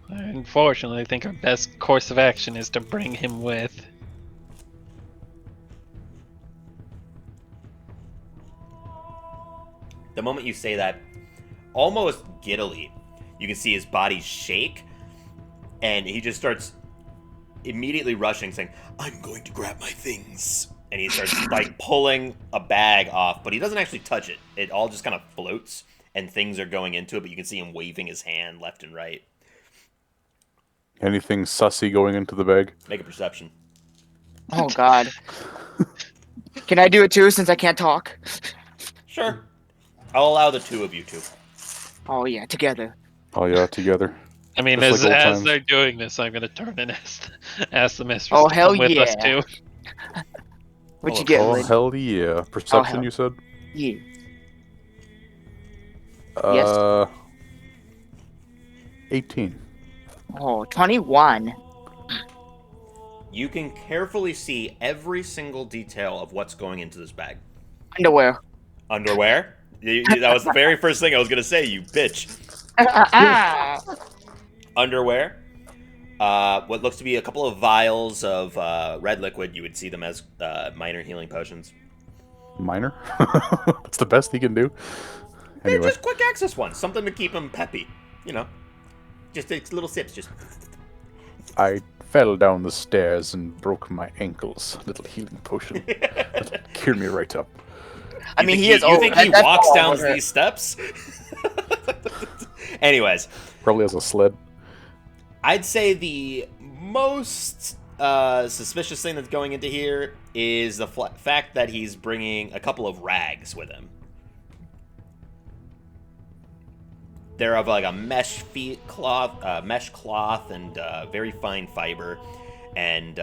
Unfortunately, I think our best course of action is to bring him with. The moment you say that, almost giddily, you can see his body shake, and he just starts immediately rushing, saying, "I'm going to grab my things." And he starts like pulling a bag off, but he doesn't actually touch it. It all just kind of floats, and things are going into it, but you can see him waving his hand left and right. Anything sussy going into the bag? Make a perception. Oh God. Can I do it too since I can't talk? Sure. I'll allow the two of you to. Oh yeah, together. Oh yeah, together. I mean, Just like old as times. they're doing this, I'm gonna turn and ask the mistress Oh, to hell come with us yeah. too. What you Oh, get, Oh Lid? hell yeah! Perception, hell. you said? Yeah. Yes. 18. Oh, 21. You can carefully see every single detail of what's going into this bag. Underwear. Underwear? That was the very first thing I was going to say, you bitch. Underwear. What looks to be a couple of vials of red liquid. You would see them as minor healing potions. minor. That's the best he can do. They're Anyway, just quick access ones, something to keep him peppy. You know, just takes little sips. Just I fell down the stairs and broke my ankles. Little healing potion. That'll cure me right up. I mean, You think he that's walks all down over it. these steps? Anyways, Probably has a sled. I'd say the most suspicious thing that's going into here is the fact that he's bringing a couple of rags with him. They're of like a mesh cloth, and very fine fiber. And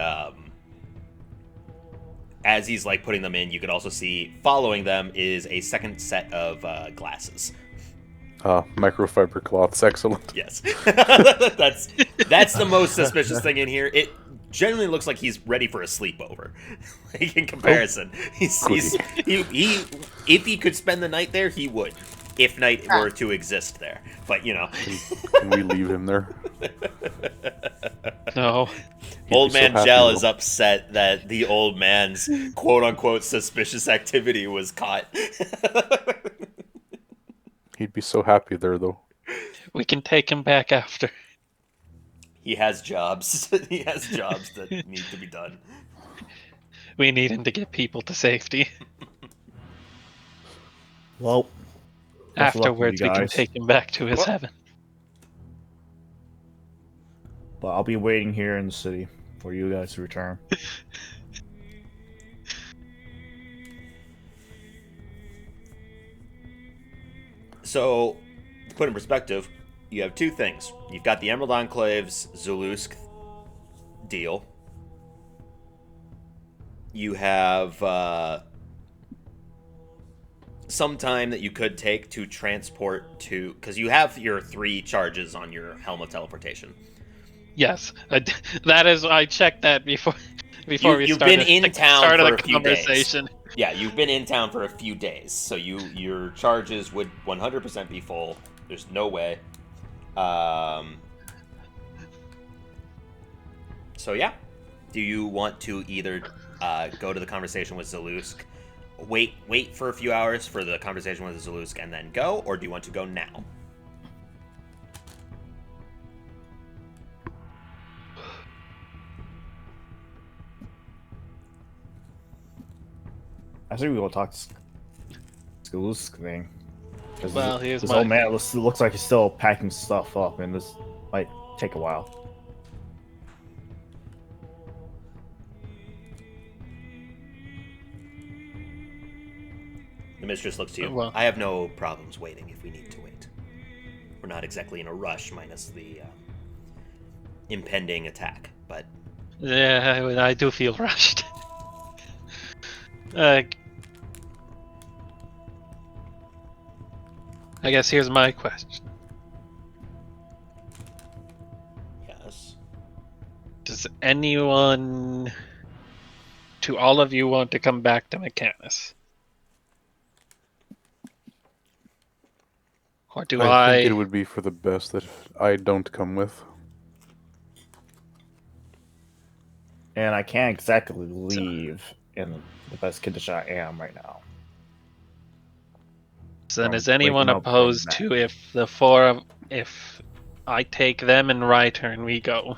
as he's like putting them in, you can also see following them is a second set of glasses. Microfiber cloth's excellent. Yes, that's the most suspicious thing in here. It generally looks like he's ready for a sleepover. Like in comparison, if he could spend the night there, he would. If night were to exist there, but you know, Can we leave him there? No. He'd old be so man happy, Gel though. is upset that the old man's quote unquote suspicious activity was caught. He'd be so happy there, though. We can take him back after. He has jobs. He has jobs that need to be done. We need him to get people to safety. Well, best of luck with Afterwards, you we can guys. take him back to his Well- heaven. But I'll be waiting here in the city for you guys to return. So, to put in perspective, you have two things. You've got the Emerald Enclave's Zulusk deal. You have some time that you could take to transport to... Because you have your 3 charges on your Helm of Teleportation. Yes, that is. I checked that before we You've started. been in the town start for of a the few days. conversation. Yeah, you've been in town for a few days, so your charges would 100% be full. There's no way. So yeah, do you want to either go to the conversation with Zalusk, wait for a few hours for the conversation with Zalusk, and then go, or do you want to go now? I think we will talk to Skulusk thing. 'Cause Well, here's this my- old man looks like he's still packing stuff up, and this might take a while. The mistress looks to you. Well- I have no problems waiting if we need to wait. We're not exactly in a rush, minus the impending attack, but Yeah, I do feel rushed. I guess here's my question: yes. Does anyone, to all of you, want to come back to Mechanus? Or do I I? think it would be for the best that I don't come with. And I can't exactly leave in the best condition I am right now. So then, from is anyone waking up from opposed that. to if I take them and Ryder and we go?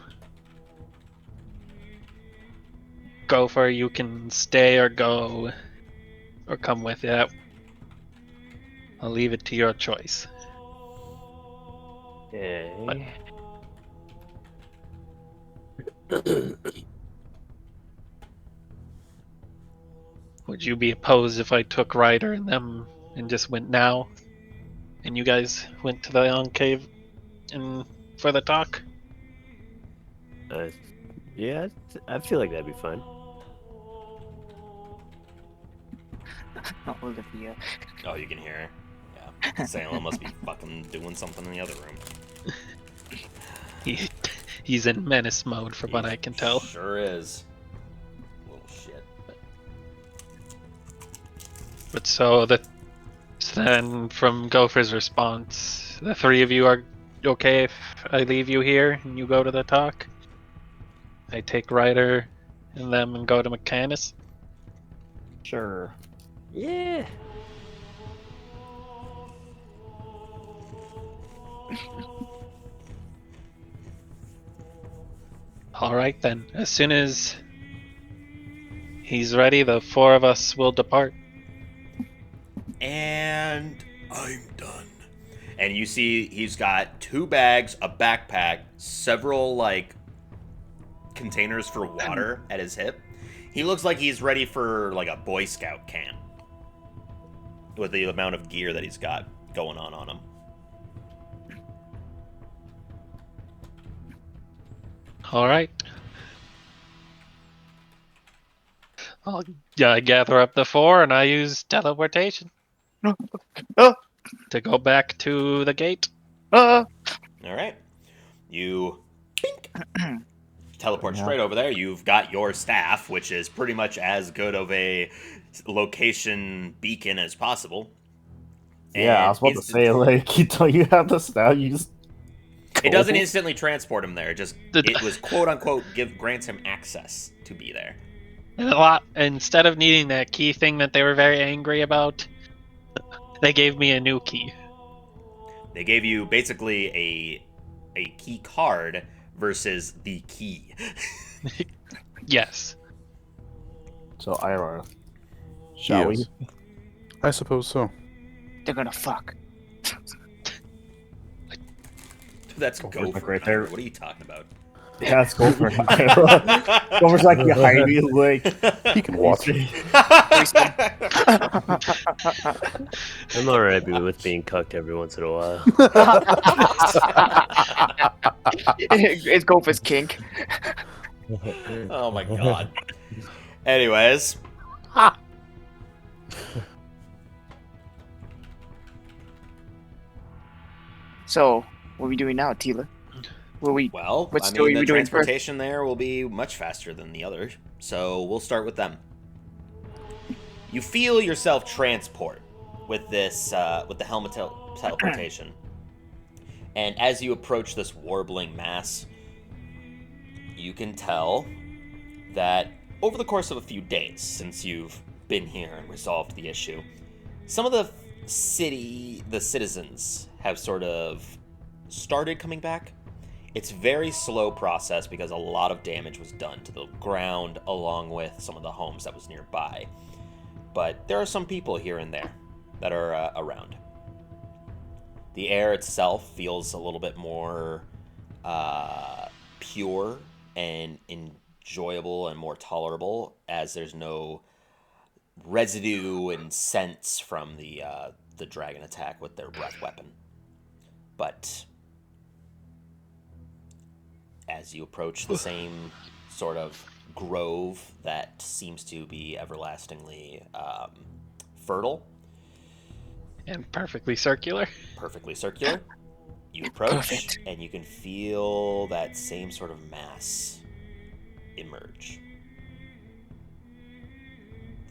Gopher, you can stay or go, or come with it. I'll leave it to your choice. Okay. Would you be opposed if I took Ryder and them and just went now? And you guys went to the Enclave and for the talk? Yeah, I feel like that'd be fun. Olivia. Oh, you can hear her. Yeah. Salem must be fucking doing something in the other room. He's in menace mode, from what I can tell. Sure is. Little shit. But so then from Gopher's response, the 3 of you are okay if I leave you here and you go to the talk? I take Ryder and them and go to Mechanus? Sure. Yeah. All right then. As soon as he's ready, the four of us will depart. And I'm done. and you see he's got 2 bags, a backpack, several like containers for water at his hip. He looks like he's ready for like a Boy Scout camp with the amount of gear that he's got going on him. All right. I'll gather up the 4, and I use teleportation Oh, to go back to the gate. All right. You teleport straight over there. You've got your staff, which is pretty much as good of a location beacon as possible. Yeah, I And was about to instant- say, like, you have the style, you just. It doesn't go. instantly transport him there. It was quote unquote grants him access to be there. And a lot. Instead of needing that key thing that they were very angry about, they gave me a new key. They gave you basically a key card versus the key. Yes. So, Ira, shall Yes. I suppose so. they're gonna fuck. That's Gopher, Gopher. like, right there. What are you talking about? we? Yeah, let's go for it. Gopher's like behind you, like. He can watch. I'm alright with being cucked every once in a while. It's Gopher's kink. Oh my god. Anyways, So, what are we doing now, Tila? Will we? well, What I story mean, are the we doing first? transportation there will be much faster than the others, so we'll start with them. You feel yourself transport with this, with the helmet teleportation, and as you approach this warbling mass, you can tell that over the course of a few days since you've been here and resolved the issue, some of the citizens have sort of started coming back. It's very slow process because a lot of damage was done to the ground along with some of the homes that was nearby. But there are some people here and there that are around. The air itself feels a little bit more pure and enjoyable and more tolerable, as there's no residue and scents from the dragon attack with their breath weapon. But as you approach the same sort of grove that seems to be everlastingly fertile, And perfectly circular. perfectly circular, you approach Perfect. and you can feel that same sort of mass emerge.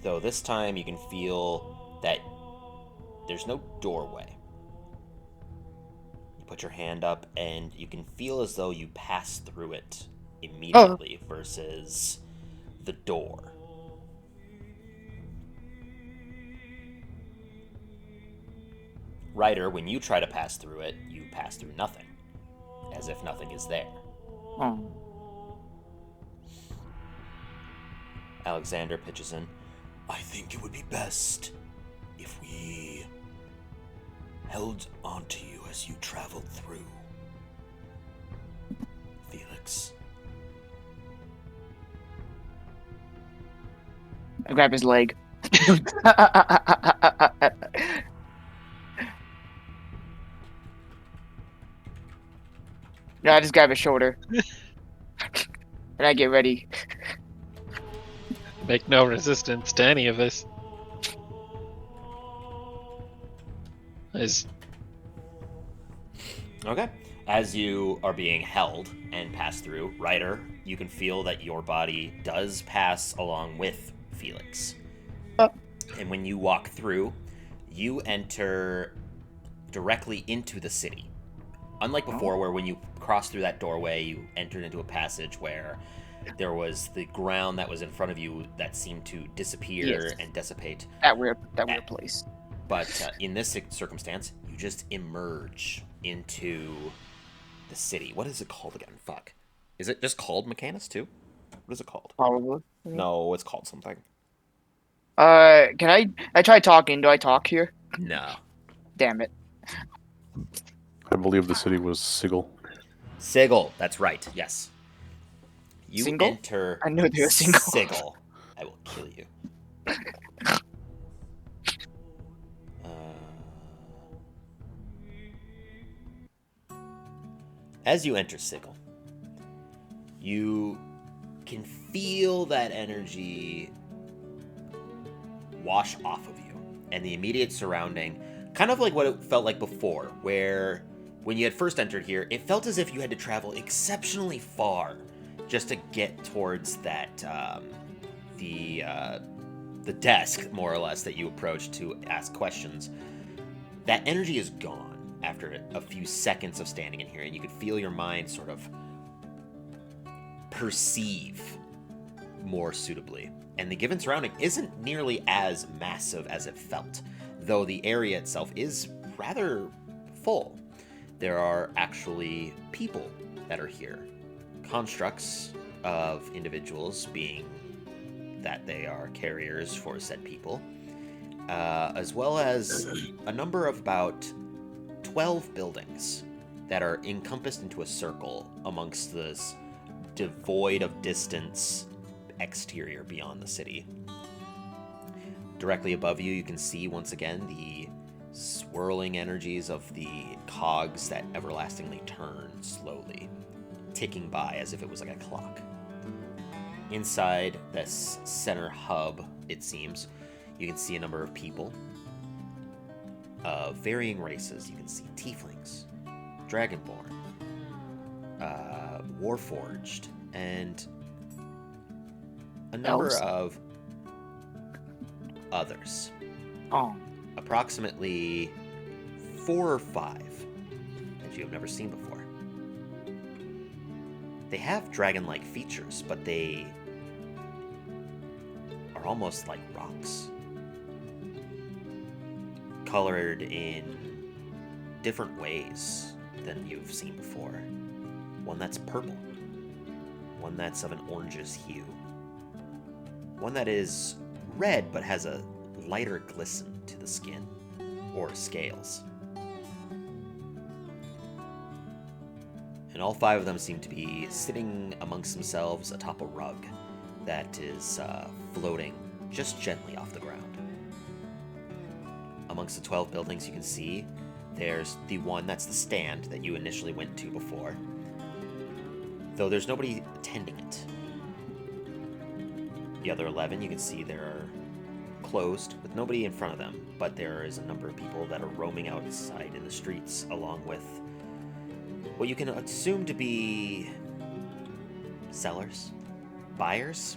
Though this time you can feel that there's no doorway. You put your hand up and you can feel as though you pass through it immediately versus the door. Ryder, when you try to pass through it, you pass through nothing, as if nothing is there. Oh. Alexander pitches in. I think it would be best if we held onto you as you traveled through. Felix. I grab his leg. No, I just grab his shoulder. And I get ready. Make no resistance to any of this. Is Okay. As you are being held and pass through, Ryder, you can feel that your body does pass along with Felix. And when you walk through, you enter directly into the city. Unlike before, where when you crossed through that doorway, you entered into a passage where There was the ground that was in front of you that seemed to disappear Yes. and dissipate. That weird place. But in this circumstance, you just emerge into the city. What is it called again? Fuck. Is it just called Mechanus too? What is it called? Probably. No, it's called something. Can I try talking? Do I talk here? No. Damn it. I believe the city was Sigil. Sigil. That's right. Yes. You Single? enter. I knew they were single. Sigil. I will kill you. As you enter Sigil, you can feel that energy wash off of you and the immediate surrounding, kind of like what it felt like before, where when you had first entered here, it felt as if you had to travel exceptionally far just to get towards that the desk, more or less, that you approached to ask questions. That energy is gone after a few seconds of standing in here, and you could feel your mind sort of perceive more suitably. And the given surrounding isn't nearly as massive as it felt, though the area itself is rather full. There are actually people that are here, constructs of individuals, being that they are carriers for said people, as well as a number of about 12 buildings that are encompassed into a circle amongst this devoid of distance exterior beyond the city. Directly above you, you can see once again the swirling energies of the cogs that everlastingly turn slowly, ticking by as if it was like a clock. Inside this center hub, it seems, you can see a number of people of varying races. You can see tieflings, dragonborn, warforged, and a number Elves? of others. Oh. Approximately 4 or 5 that you have never seen before. They have dragon-like features, but they are almost like rocks, colored in different ways than you've seen before. One that's purple, one that's of an orangish hue, one that is red but has a lighter glisten to the skin or scales. And all 5 of them seem to be sitting amongst themselves atop a rug that is floating just gently off the ground. Amongst the 12 buildings you can see, there's the one that's the stand that you initially went to before, though there's nobody attending it. The other 11 you can see they're closed with nobody in front of them, but there is a number of people that are roaming outside in the streets, along with what you can assume to be sellers, buyers,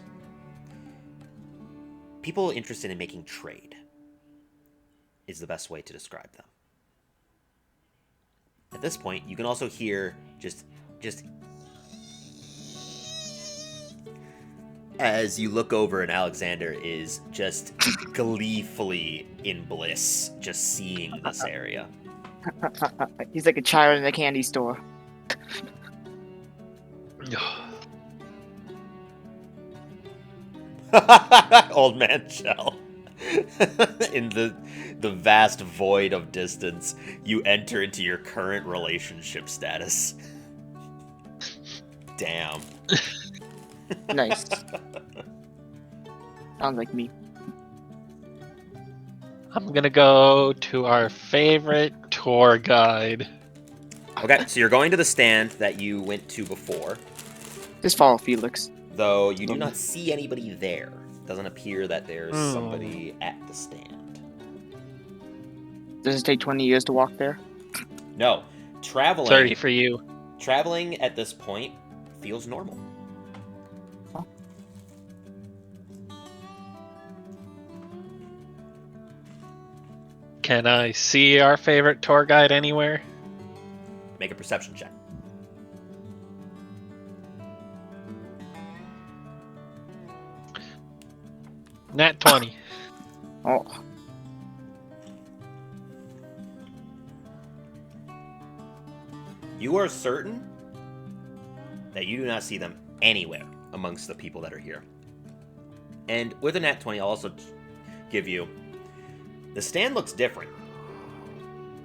people interested in making trade is the best way to describe them. At this point, you can also hear just as you look over and Alexander is just gleefully in bliss just seeing this area. He's like a child in a candy store. Old man Shell. In the vast void of distance, you enter into your current relationship status. Damn. Nice. Sounds like me. I'm gonna go to our favorite tour guide. Okay, so you're going to the stand that you went to before, Just follow Felix. though you do not see anybody there. Doesn't appear that there's somebody at the stand. Does it take 20 years to walk there? No, traveling 30 for you. traveling at this point feels normal. Can I see our favorite tour guide anywhere? Make a perception check. Nat 20. Oh, You are certain that you do not see them anywhere amongst the people that are here. And with a nat 20, I'll also give you... The stand looks different.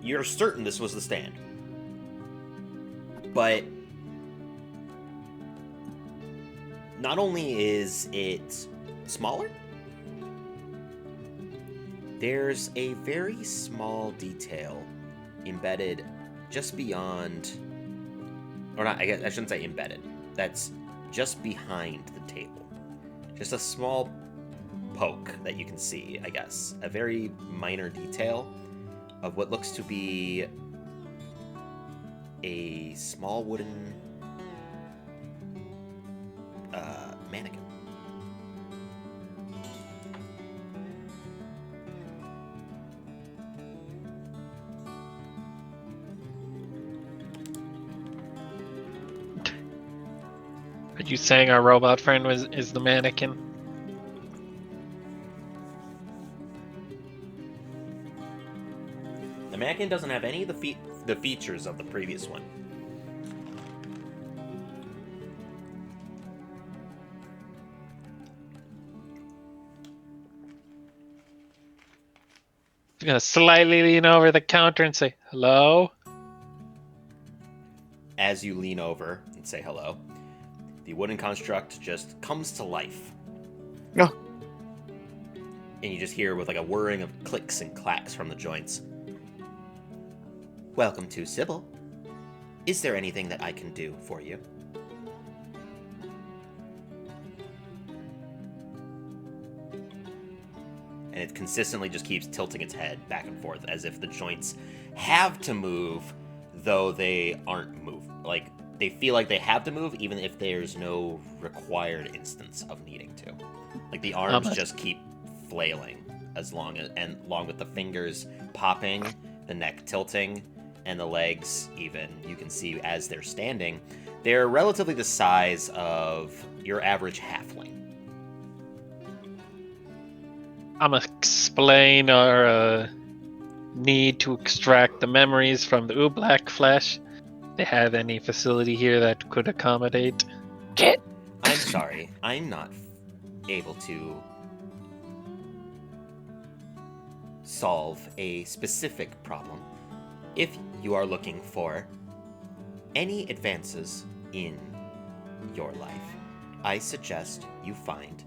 You're certain this was the stand. But... Not only is it smaller, there's a very small detail embedded just beyond... Or not, I shouldn't say embedded. That's just behind the table. Just a small poke that you can see, I guess. A very minor detail of what looks to be a small wooden mannequin. Are you saying our robot friend is the mannequin? The mannequin doesn't have any of the features of the previous one. I'm gonna slightly lean over the counter and say, hello? As you lean over and say hello, the wooden construct just comes to life. No. And you just hear with like a whirring of clicks and clacks from the joints. Welcome to Sybil. Is there anything that I can do for you? And it consistently just keeps tilting its head back and forth as if the joints have to move, though they aren't moved. Like, they feel like they have to move even if there's no required instance of needing to. Like, the arms just keep flailing along with the fingers popping, the neck tilting, and the legs even. You can see as they're standing, they're relatively the size of your average halfling. I'm gonna explain our need to extract the memories from the Ooblack flesh. They have any facility here that could accommodate? Get. I'm sorry, I'm not able to solve a specific problem. If you are looking for any advances in your life, I suggest you find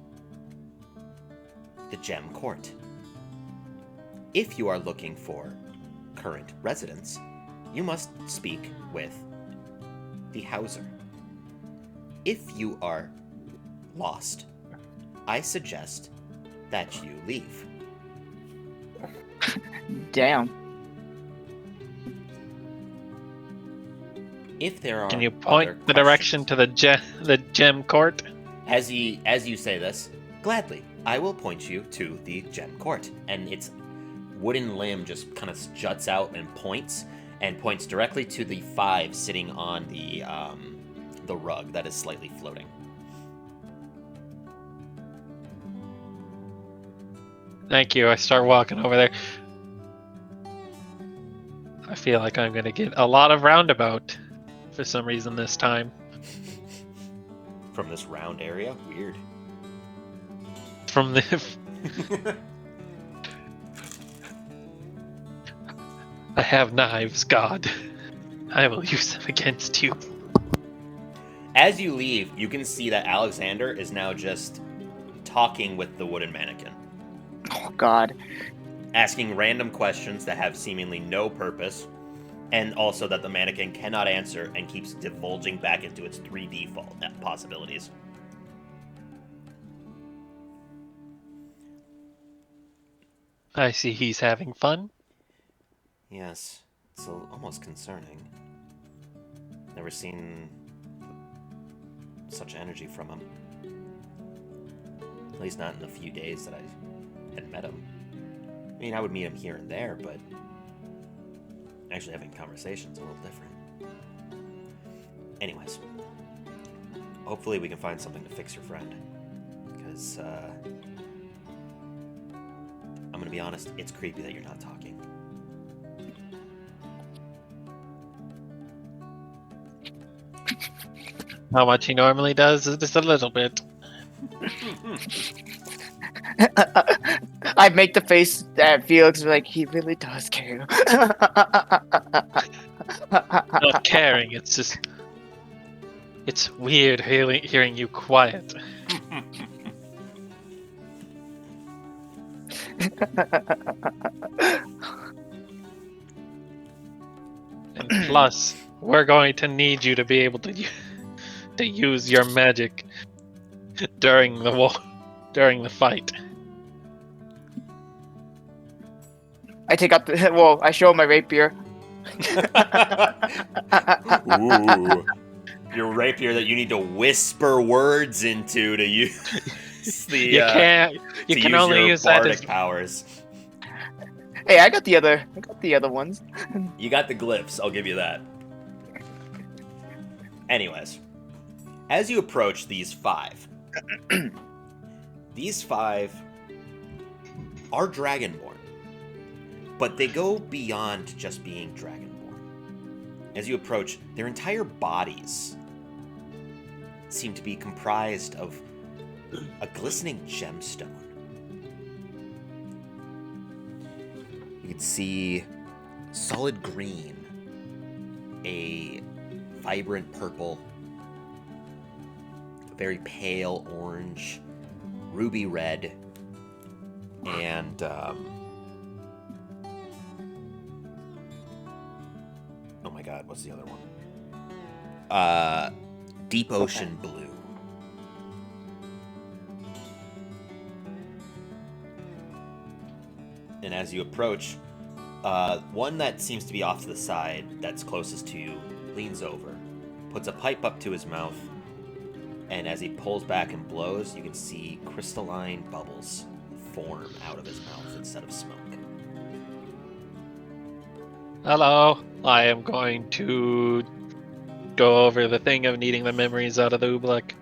the Gem Court. If you are looking for current residents, you must speak with the Hauser. If you are lost, I suggest that you leave. Damn. If there are Can you other point the direction questions- to the gem court? As you say this, gladly, I will point you to the Gem Court. And its wooden limb just kind of juts out and points directly to the 5 sitting on the rug that is slightly floating. Thank you. I start walking over there. I feel like I'm gonna get a lot of roundabout for some reason this time. From this round area? Weird. From the I have knives, God. I will use them against you. As you leave, you can see that Alexander is now just talking with the wooden mannequin, Oh God. asking random questions that have seemingly no purpose, and also that the mannequin cannot answer and keeps divulging back into its 3D possibilities. I see he's having fun. Yes, it's almost concerning. Never seen such energy from him. At least not in the few days that I had met him. I mean, I would meet him here and there, but actually having conversations a little different. Anyways, hopefully we can find something to fix your friend. Because I'm gonna be honest, it's creepy that you're not talking. How much he normally does is just a little bit. I make the face that Felix is like, he really does care. Not caring, it's just. It's weird hearing you quiet. And plus, we're going to need you to be able to use your magic during the fight. I take out the I show him my rapier. Ooh. Your rapier that you need to whisper words into to use the You can't. You to can use only your use that bardic as. powers. Hey, I got the other ones. You got the glyphs, I'll give you that. Anyways, as you approach these 5, these 5 are Dragonborn, but they go beyond just being Dragonborn. As you approach, their entire bodies seem to be comprised of a glistening gemstone. You can see solid green, a vibrant purple, a very pale orange, ruby red, and oh my god, what's the other one? Deep ocean blue. And as you approach, one that seems to be off to the side, that's closest to you, leans over, puts a pipe up to his mouth, and as he pulls back and blows, you can see crystalline bubbles form out of his mouth instead of smoke. Hello, I am going to go over the thing of needing the memories out of the Oobleck.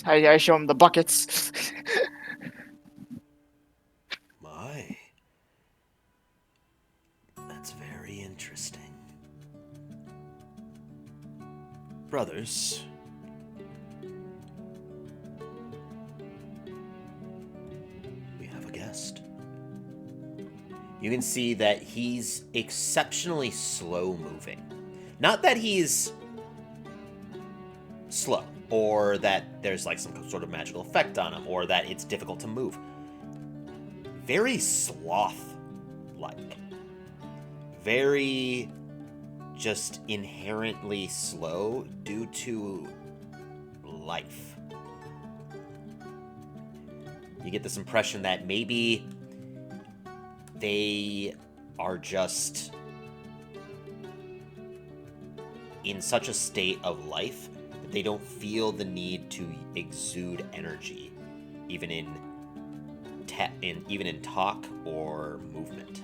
I show him the buckets. My. That's very interesting. Brothers. We have a guest. You can see that he's exceptionally slow moving. Not that he's slow, or that there's like some sort of magical effect on him, or that it's difficult to move. Very sloth-like. Very just inherently slow due to life. You get this impression that maybe they are just in such a state of life that they don't feel the need to exude energy, even in talk or movement.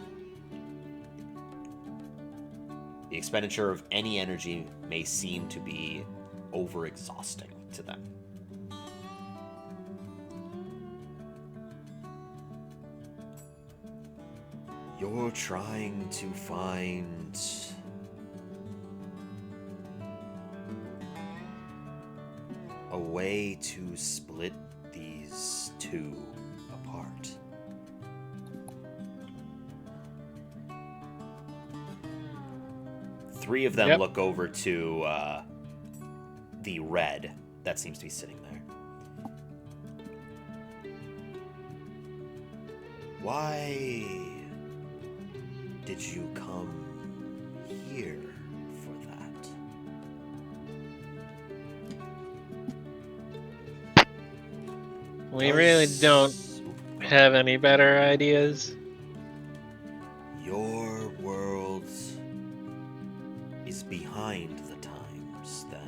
The expenditure of any energy may seem to be overexhausting to them. You're trying to find a way to split these two apart. Three of them Yep. look over to the red that seems to be sitting there. Why did you come here for that? We really don't have any better ideas. Your world is behind the times, then.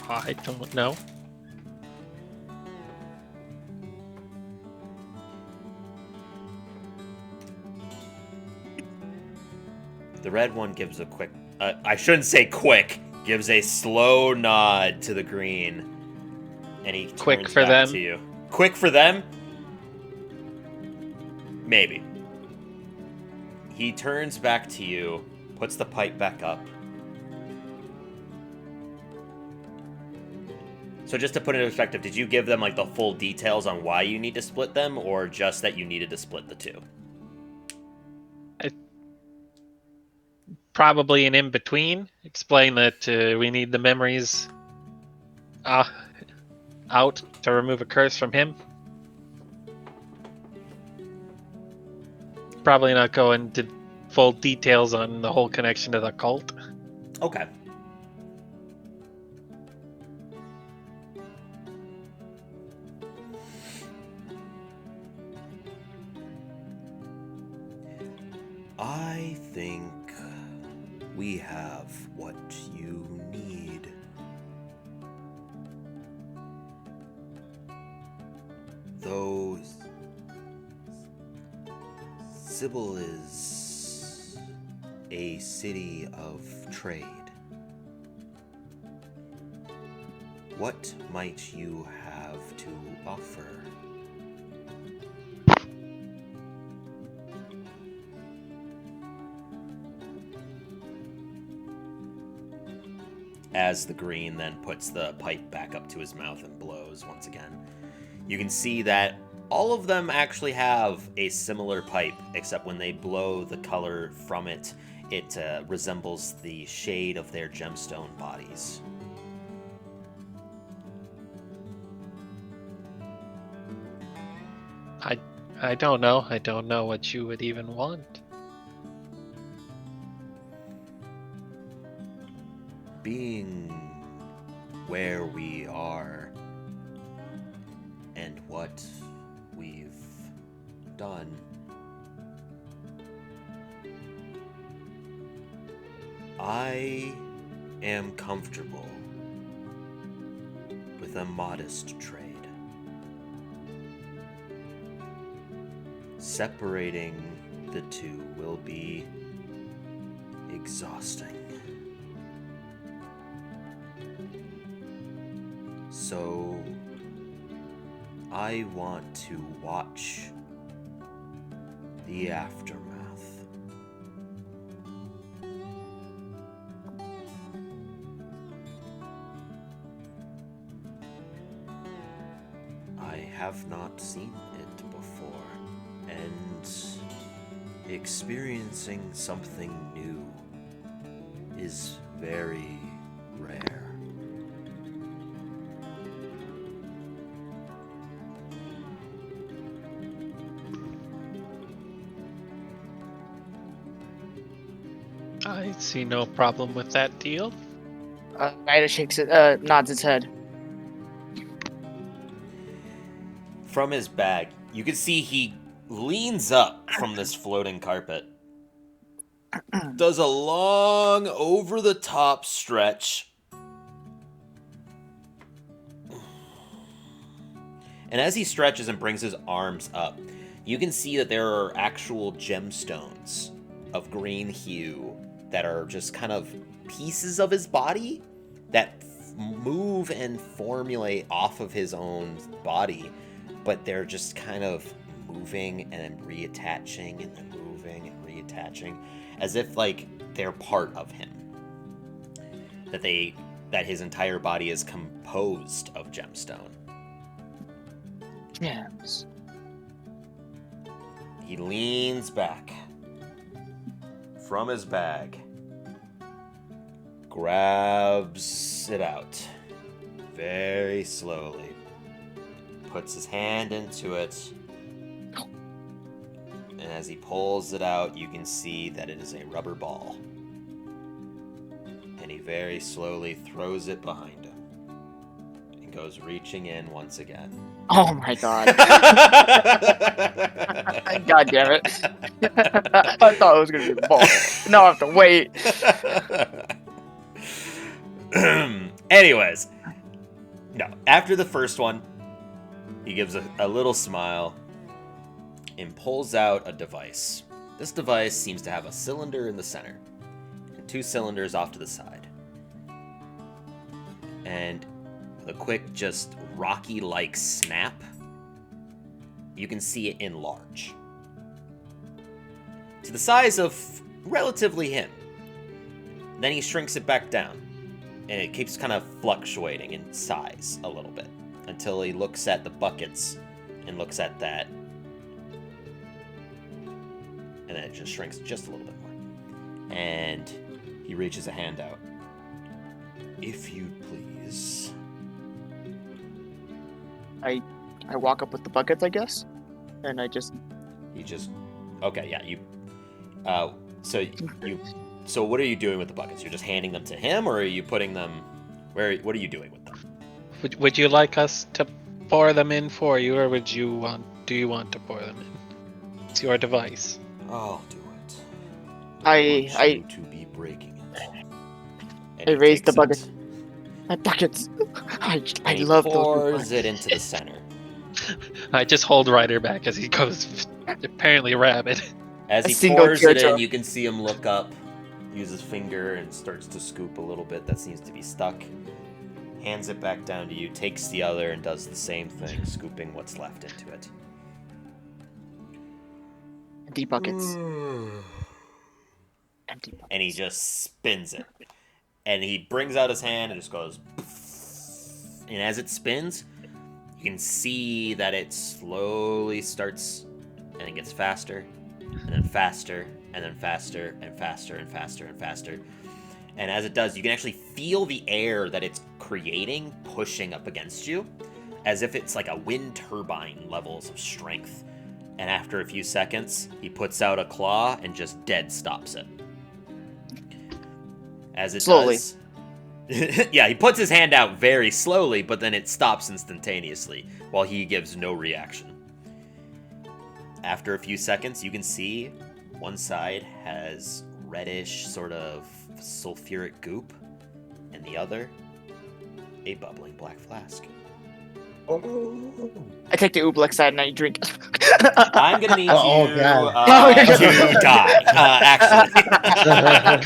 I don't know. The red one gives a quick I shouldn't say quick, gives a slow nod to the green, and he Quick turns for back them? to you. Quick for them? Maybe. He turns back to you, puts the pipe back up. So just to put it in perspective, did you give them like the full details on why you need to split them, or just that you needed to split the two? Probably an in between. Explain that we need the memories out to remove a curse from him. Probably not go into full details on the whole connection to the cult. Okay. I think we have what you need. Though Sybil is a city of trade, what might you have to offer? As the green then puts the pipe back up to his mouth and blows once again. You can see that all of them actually have a similar pipe, except when they blow the color from it, it resembles the shade of their gemstone bodies. I don't know. I don't know what you would even want. Being where we are and what we've done, I am comfortable with a modest trade. Separating the two will be exhausting. So, I want to watch the aftermath. I have not seen it before, and experiencing something new is very rare. I see no problem with that deal. Ida shakes it, nods its head. From his bag, you can see he leans up from this floating carpet, does a long over-the-top stretch, and as he stretches and brings his arms up, you can see that there are actual gemstones of green hue that are just kind of pieces of his body that move and formulate off of his own body, but they're just kind of moving and then reattaching and then moving and reattaching, as if like they're part of him. That his entire body is composed of gemstone. Yes. He leans back from his bag, grabs it out very slowly, puts his hand into it, and as he pulls it out, you can see that it is a rubber ball. And he very slowly throws it behind him and goes reaching in once again. Oh my god. God damn it. I thought it was gonna be the ball. Now I have to wait. Anyways, no. After the first one, he gives a little smile and pulls out a device. This device seems to have a cylinder in the center. 2 cylinders off to the side. And with a quick, just Rocky-like snap, you can see it enlarge to the size of relatively him. Then he shrinks it back down, and it keeps kind of fluctuating in size a little bit until he looks at the buckets and looks at that, and then it just shrinks just a little bit more. And he reaches a hand out. If you please. I walk up with the buckets, I guess, and I just. He just, okay, yeah, you, so what are you doing with the buckets? You're just handing them to him, or are you putting them, what are you doing with them? Would you like us to pour them in for you, or do you want to pour them in? It's your device. I'll do it. I want you to be breaking it. And I he raised the takes bucket. it, My buckets. I and he love those. pours it into the center. I just hold Ryder back as he goes apparently rabid. As A he single pours it in, teardrop. you can see him look up, use his finger, and starts to scoop a little bit that seems to be stuck. Hands it back down to you, takes the other, and does the same thing, scooping what's left into it. Empty buckets. Empty buckets. And he just spins it. And he brings out his hand and just goes. And as it spins, you can see that it slowly starts and it gets faster, and then faster, and then faster, and faster, and faster, and faster. And as it does, you can actually feel the air that it's creating pushing up against you, as if it's like a wind turbine levels of strength. And after a few seconds, he puts out a claw and just dead stops it. As it Slowly. does. Yeah, he puts his hand out very slowly, but then it stops instantaneously, while he gives no reaction. After a few seconds, you can see one side has reddish, sort of sulfuric goop, and the other, a bubbling black flask. I take the oobleck side and I drink. I'm gonna need Oh, you God. to die,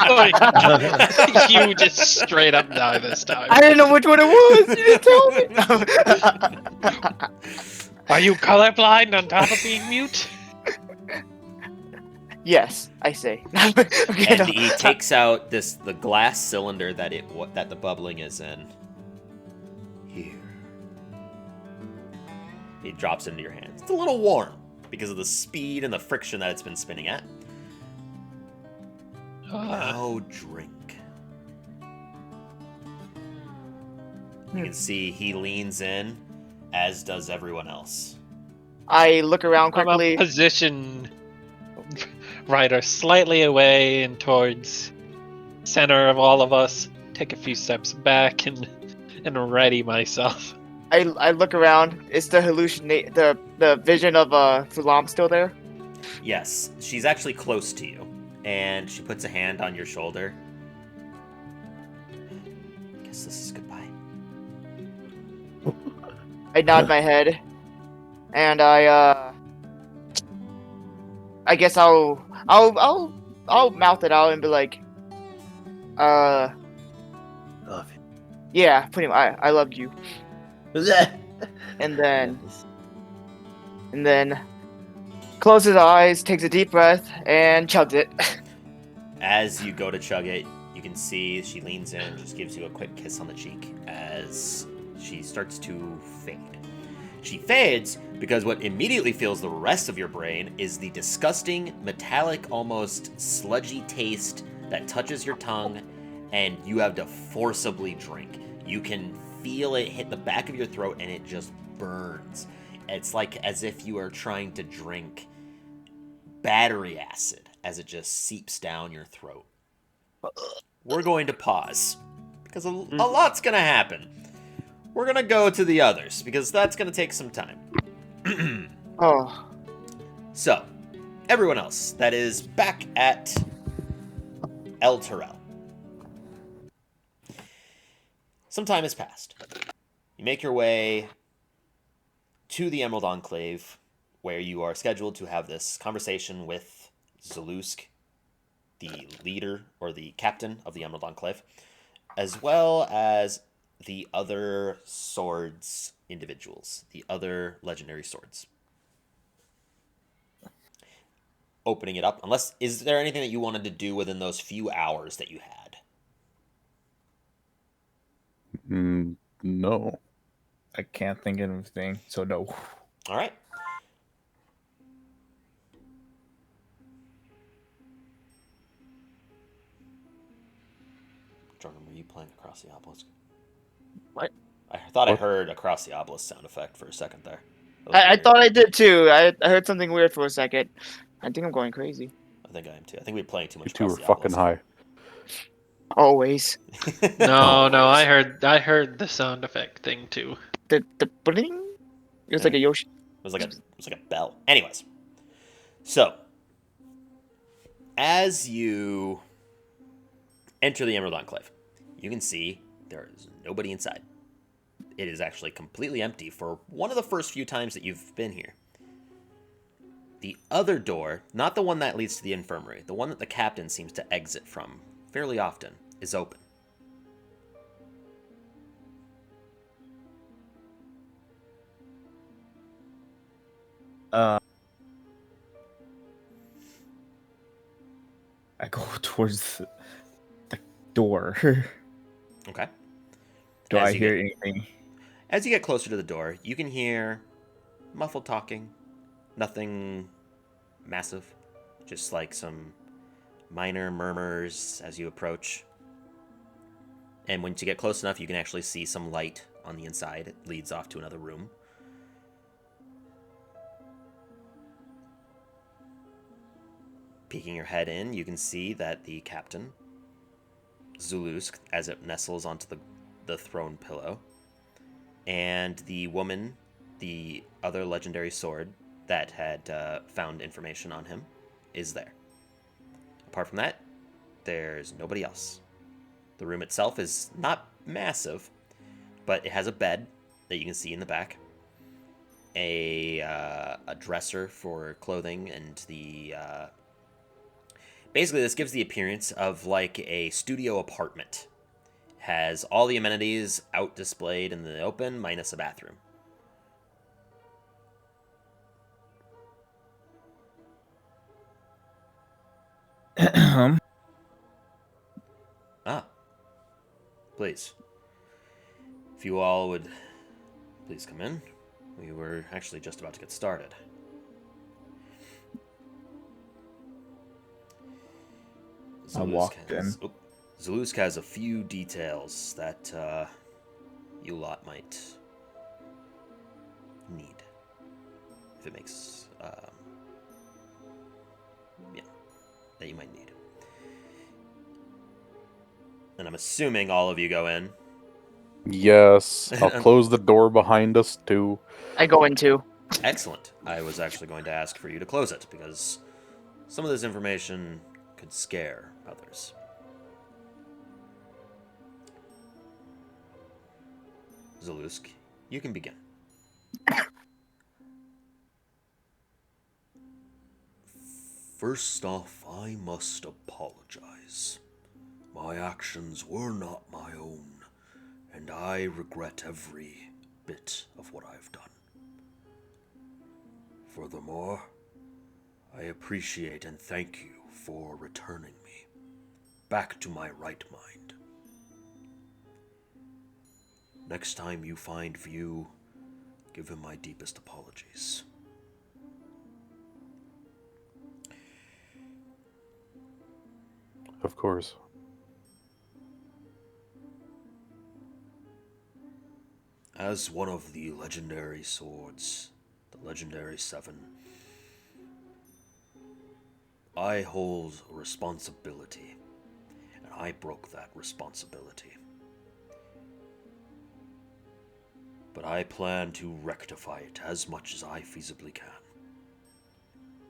actually. You just straight up die this time. I didn't know which one it was. You didn't tell me. Are you colorblind on top of being mute? Yes, I say. Okay, And no. he takes out the glass cylinder that the bubbling is in. Here. He drops it into your hands. It's a little warm because of the speed and the friction that it's been spinning at. Now drink. You can see he leans in, as does everyone else. I look around I'm quickly. a position Ryder slightly away and towards center of all of us. Take a few steps back and ready myself. I look around. Is the the vision of Fulam still there? Yes, she's actually close to you, and she puts a hand on your shoulder. Guess this is goodbye. I nod my head, and I guess I'll mouth it out and be like, Love you. yeah, pretty much. I love you. And then closes his eyes, takes a deep breath, and chugs it. As you go to chug it, you can see she leans in, just gives you a quick kiss on the cheek as she starts to fade. She fades because what immediately fills the rest of your brain is the disgusting, metallic, almost sludgy taste that touches your tongue, and you have to forcibly drink. You can feel it hit the back of your throat, and it just burns. It's like as if you are trying to drink battery acid as it just seeps down your throat. We're going to pause because a lot's going to happen. We're going to go to the others because that's going to take some time. Oh, So, everyone else that is back at El Terrell. Some time has passed. You make your way to the Emerald Enclave, where you are scheduled to have this conversation with Zalusk, the leader or the captain of the Emerald Enclave, as well as the other swords individuals, the other legendary swords. Opening it up, unless, is there anything that you wanted to do within those few hours that you had? No. I can't think of anything, so no. All right. Jordan, were you playing Across the Obelisk? What? I thought I What? heard Across the Obelisk sound effect for a second there. That was I weird. thought I did too. I heard something weird for a second. I think I'm going crazy. I think I am too. I think we're playing too You much two Across were the fucking Obelisk. high. Always. No, no, Always. I heard the sound effect thing too. The bling? It was like a Yoshi. It was like a bell. Anyways, so as you enter the Emerald Enclave, you can see there is nobody inside. It is actually completely empty for one of the first few times that you've been here. The other door, not the one that leads to the infirmary, the one that the captain seems to exit from fairly often, is open. I go towards the door. Okay. Do As I you hear get- anything? As you get closer to the door, you can hear muffled talking. Nothing massive. Just like some minor murmurs as you approach. And once you get close enough, you can actually see some light on the inside. It leads off to another room. Peeking your head in, you can see that the captain, Zulusk, as it nestles onto the throne pillow, and the woman, the other legendary sword that had found information on him, is there. Apart from that, there's nobody else. The room itself is not massive, but it has a bed that you can see in the back, a dresser for clothing, and the basically this gives the appearance of like a studio apartment. Has all the amenities out displayed in the open, minus a bathroom. Ah, please. If you all would please come in. We were actually just about to get started. I walked in. Zalusk has a few details that you lot might need. If it makes... yeah, that you might need. And I'm assuming all of you go in. Yes, I'll close the door behind us too. I go into. Excellent. I was actually going to ask for you to close it, because some of this information could scare others. Zalusk, you can begin. First off, I must apologize. My actions were not my own, and I regret every bit of what I've done. Furthermore, I appreciate and thank you for returning me back to my right mind. Next time you find View, give him my deepest apologies. Of course. As one of the legendary swords, the Legendary Seven, I hold a responsibility, and I broke that responsibility. But I plan to rectify it as much as I feasibly can.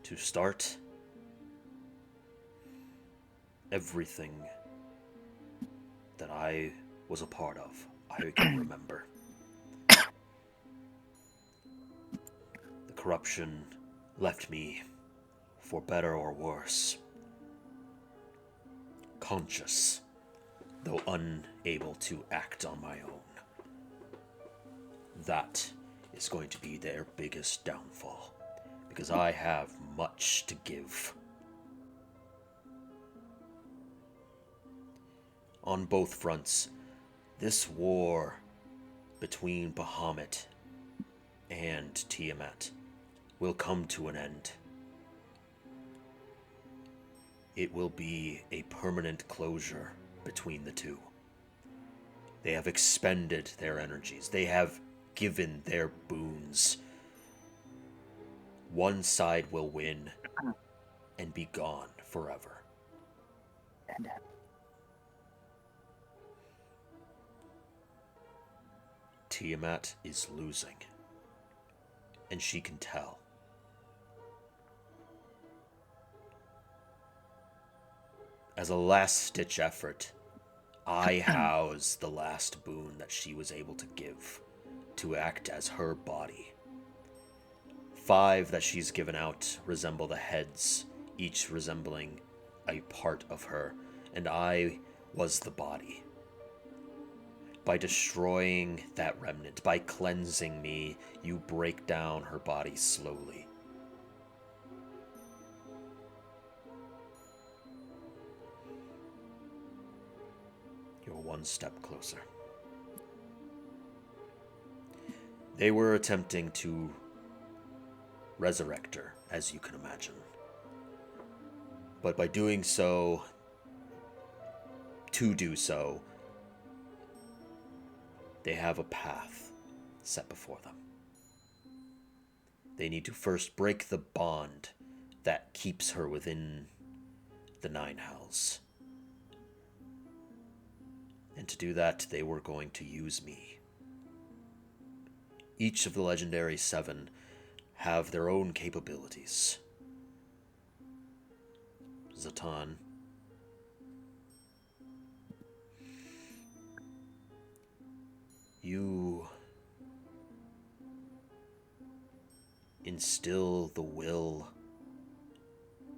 To start, everything that I was a part of, I can remember. The corruption left me for better or worse. conscious, though unable to act on my own. That is going to be their biggest downfall, because I have much to give. On both fronts, this war between Bahamut and Tiamat will come to an end. It will be a permanent closure between the two. They have expended their energies. They have given their boons. One side will win and be gone forever. Tiamat is losing, and she can tell. As a last-ditch effort, I house the last boon that she was able to give, to act as her body. 5 that she's given out resemble the heads, each resembling a part of her, and I was the body. By destroying that remnant, by cleansing me, you break down her body slowly. You're one step closer. They were attempting to resurrect her, as you can imagine. But by doing so, they have a path set before them. They need to first break the bond that keeps her within the 9 hells. And to do that, they were going to use me. Each of the legendary 7 have their own capabilities. Zatan, you instill the will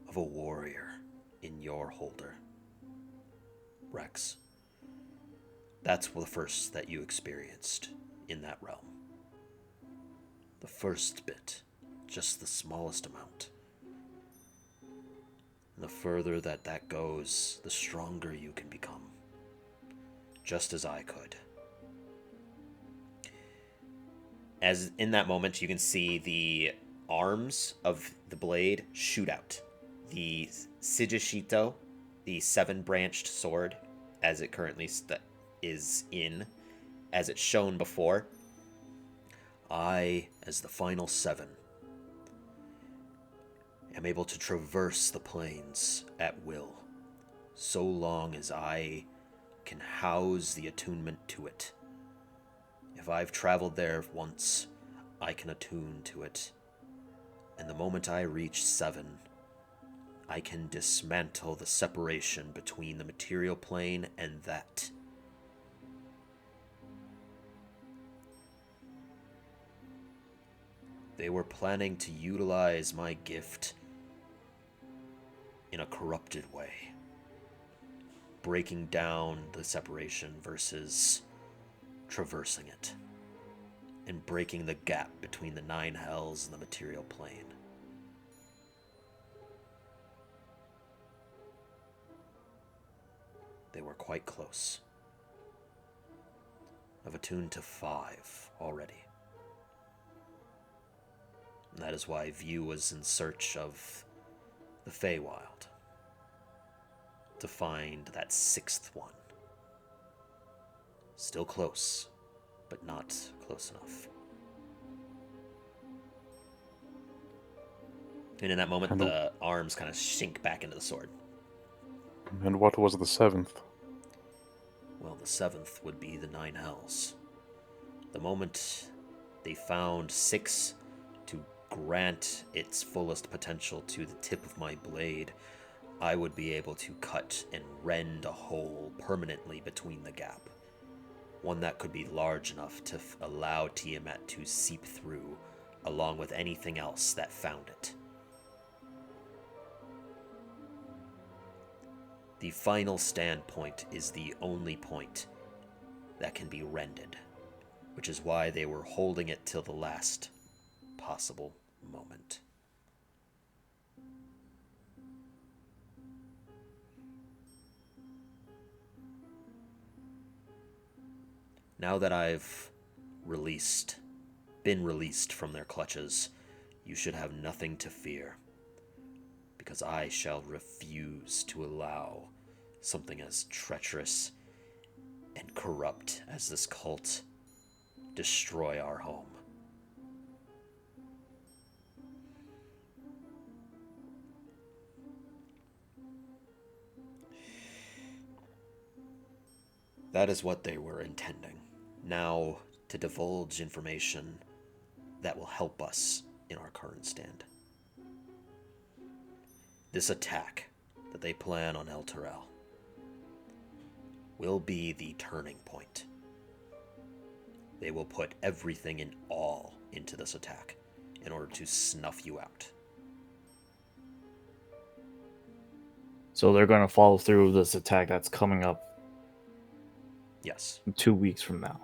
of a warrior in your holder, Rex. That's the first that you experienced in that realm. The first bit, just the smallest amount. And the further that goes, the stronger you can become. Just as I could. As in that moment, you can see the arms of the blade shoot out. The Sigishito, the 7-branched sword, as it currently is in, as it's shown before. I, as the final 7, am able to traverse the plains at will, so long as I can house the attunement to it. If I've traveled there once, I can attune to it. And the moment I reach 7, I can dismantle the separation between the material plane and that. They were planning to utilize my gift in a corrupted way, breaking down the separation versus traversing it, and breaking the gap between the 9 hells and the material plane. They were quite close. I've attuned to 5 already. And that is why View was in search of the Feywild, to find that 6th one. Still close, but not close enough. And in that moment, the arms kind of sink back into the sword. And what was the 7th? Well, the 7th would be the 9 hells. The moment they found 6 to grant its fullest potential to the tip of my blade, I would be able to cut and rend a hole permanently between the gap. One that could be large enough to allow Tiamat to seep through, along with anything else that found it. The final standpoint is the only point that can be rended, which is why they were holding it till the last possible moment. Now that I've been released from their clutches, you should have nothing to fear, because I shall refuse to allow something as treacherous and corrupt as this cult destroy our home. That is what they were intending. Now, to divulge information that will help us in our current stand. This attack that they plan on El Terrell will be the turning point. They will put everything in all into this attack in order to snuff you out. So they're going to follow through with this attack that's coming up Yes. 2 weeks from now.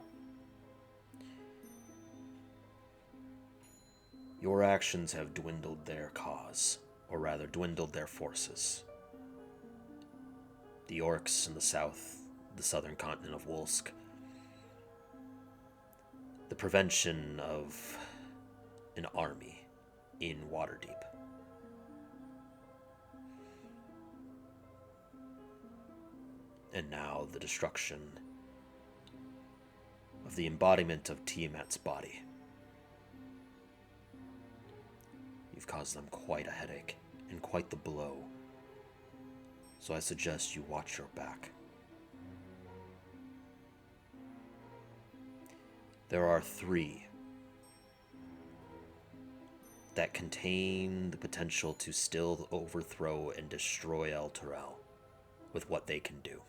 Your actions have dwindled their cause, or rather dwindled their forces. The orcs in the south, the southern continent of Wolsk. The prevention of an army in Waterdeep. And now the destruction of the embodiment of Tiamat's body. You've caused them quite a headache and quite the blow. So I suggest you watch your back. There are 3 that contain the potential to still overthrow and destroy El Terrell with what they can do.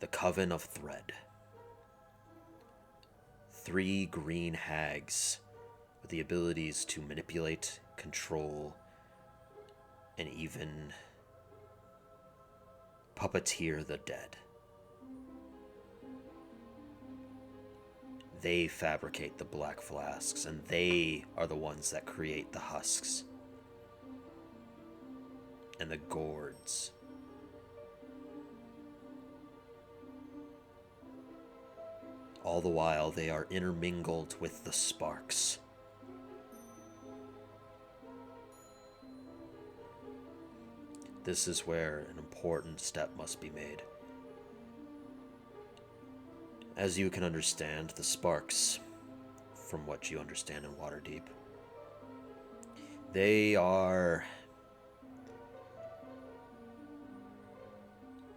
The Coven of Thread. 3 green hags with the abilities to manipulate, control, and even puppeteer the dead. They fabricate the black flasks, and they are the ones that create the husks and the gourds. All the while, they are intermingled with the sparks. This is where an important step must be made. As you can understand, the sparks, from what you understand in Waterdeep, they are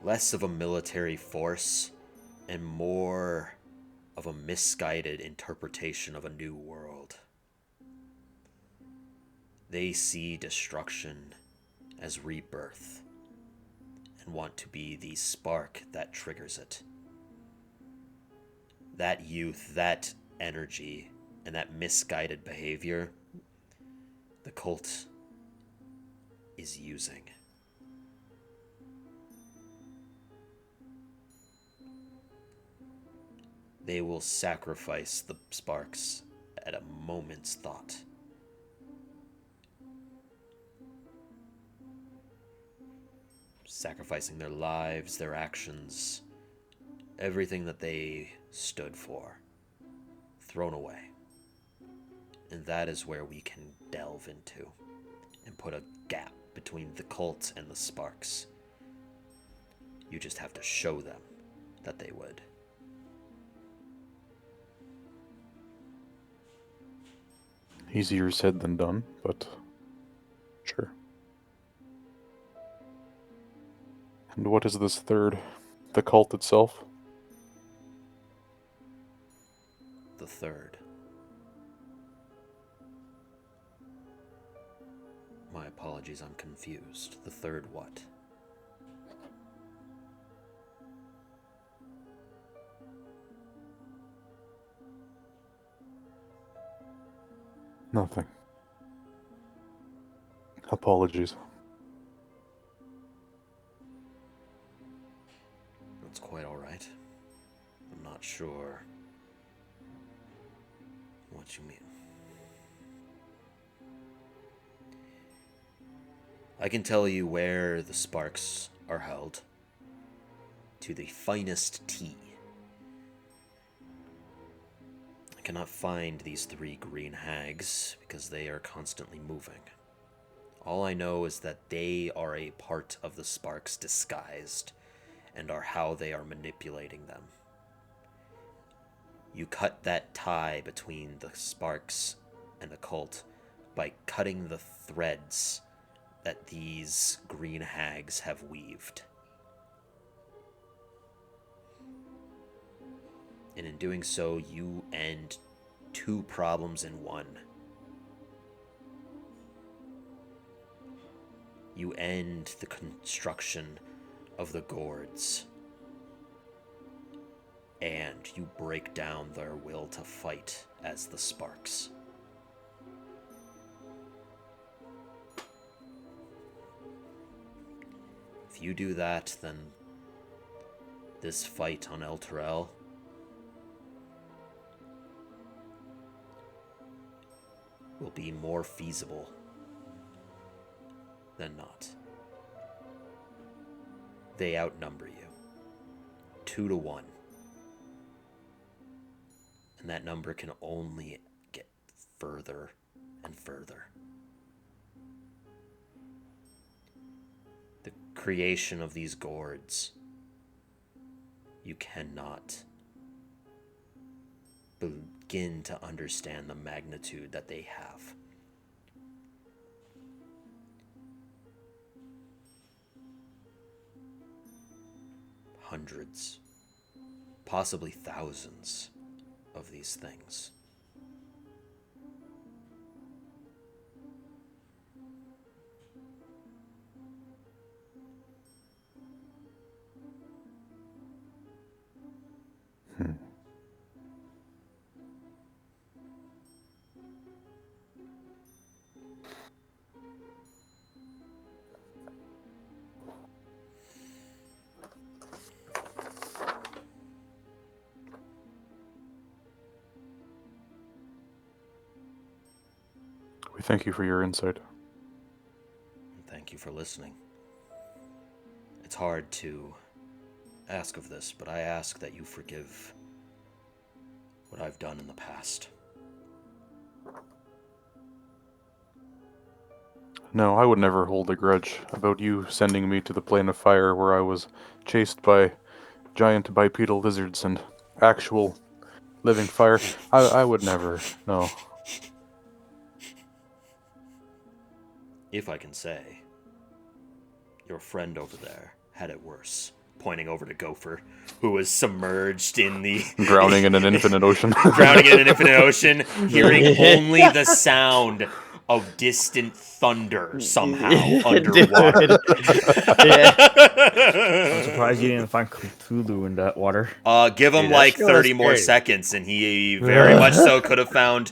less of a military force and more of a misguided interpretation of a new world. They see destruction as rebirth and want to be the spark that triggers it. That youth, that energy, and that misguided behavior, the cult is using. They will sacrifice the sparks at a moment's thought. Sacrificing their lives, their actions, everything that they stood for, thrown away. And that is where we can delve into and put a gap between the cult and the sparks. You just have to show them that they would. Easier said than done, but sure. And what is this third? The cult itself? The third. My apologies, I'm confused. The third what? Nothing. Apologies. That's quite alright. I'm not sure what you mean. I can tell you where the sparks are held. To the finest tea. I cannot find these 3 green hags because they are constantly moving. All I know is that they are a part of the sparks disguised and are how they are manipulating them. You cut that tie between the sparks and the cult by cutting the threads that these green hags have weaved. And in doing so, you end 2 problems in one. You end the construction of the gourds. And you break down their will to fight as the sparks. If you do that, then this fight on Elturel will be more feasible than not. They outnumber you 2-1. And that number can only get further and further. The creation of these gourds, you cannot begin to understand the magnitude that they have. Hundreds, possibly thousands of these things. We thank you for your insight. Thank you for listening. It's hard to ask of this, but I ask that you forgive what I've done in the past. No, I would never hold a grudge about you sending me to the plane of fire where I was chased by giant bipedal lizards and actual living fire. I would never, no. If I can say, your friend over there had it worse. Pointing over to Gopher, who was submerged in the... Drowning in an infinite ocean. Drowning in an infinite ocean, hearing only the sound of distant thunder somehow underwater. I'm surprised you didn't find Cthulhu in that water. Give him Dude, that like show 30 is more great. seconds, and he very much so could have found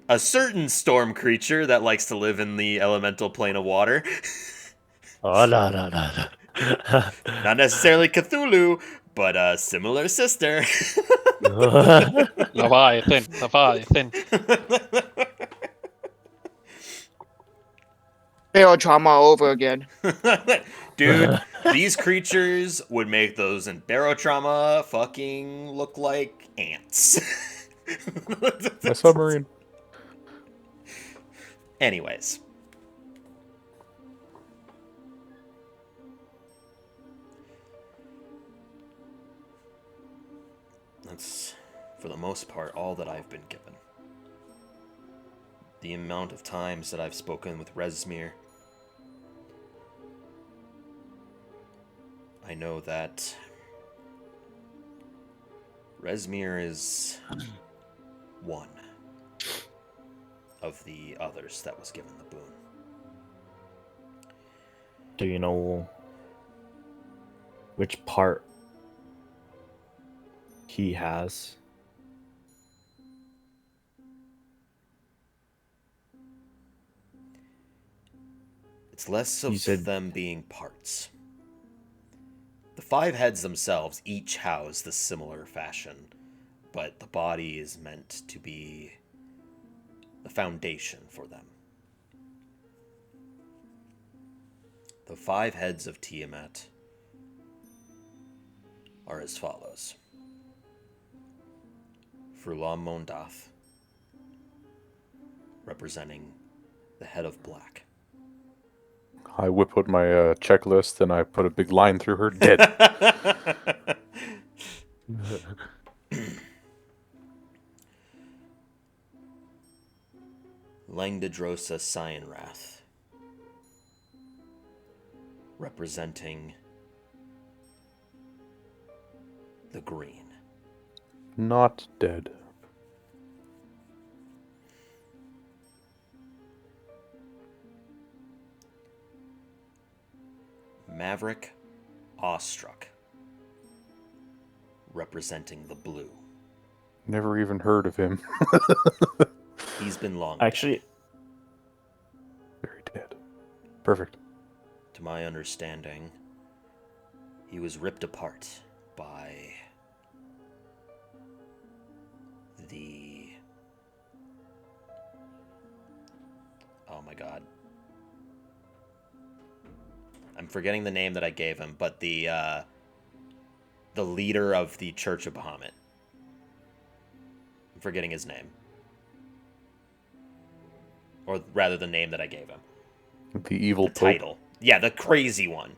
a certain storm creature that likes to live in the elemental plane of water. Oh, no. Not necessarily Cthulhu, but a similar sister. Leviathan. Barotrauma all over again. Dude, these creatures would make those in Barotrauma fucking look like ants. A submarine. Anyways. That's, for the most part, all that I've been given. The amount of times that I've spoken with Rezmir, I know that Rezmir is one of the others that was given the boon. Do you know which part he has? It's less You of said- them being parts. The 5 heads themselves each house the similar fashion, but the body is meant to be the foundation for them. The 5 heads of Tiamat are as follows. Frulam Mondath, representing the head of black. I whip out my checklist and I put a big line through her. Dead. Langdedrosa Cyanrath, representing the green. Not dead. Maverick Awestruck, representing the blue. Never even heard of him. He's been long Actually, Very dead. Perfect. dead. To my understanding, he was ripped apart by the... Oh my god. I'm forgetting the name that I gave him, but the leader of the Church of Bahamut. I'm forgetting his name. Or rather, the name that I gave him. The evil The Pope. title. Yeah, the crazy one.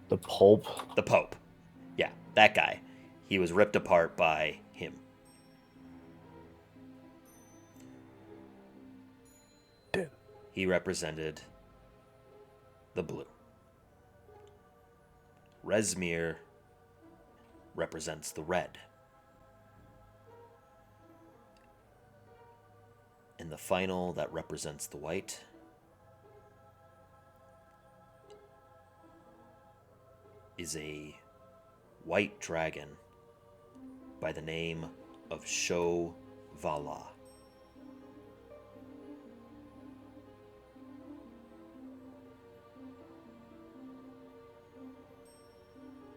the pulp. The Pope. Yeah, that guy. He was ripped apart by him. Dead. He represented the blue. Resmir represents the red. And the final that represents the white is a white dragon by the name of Shovala.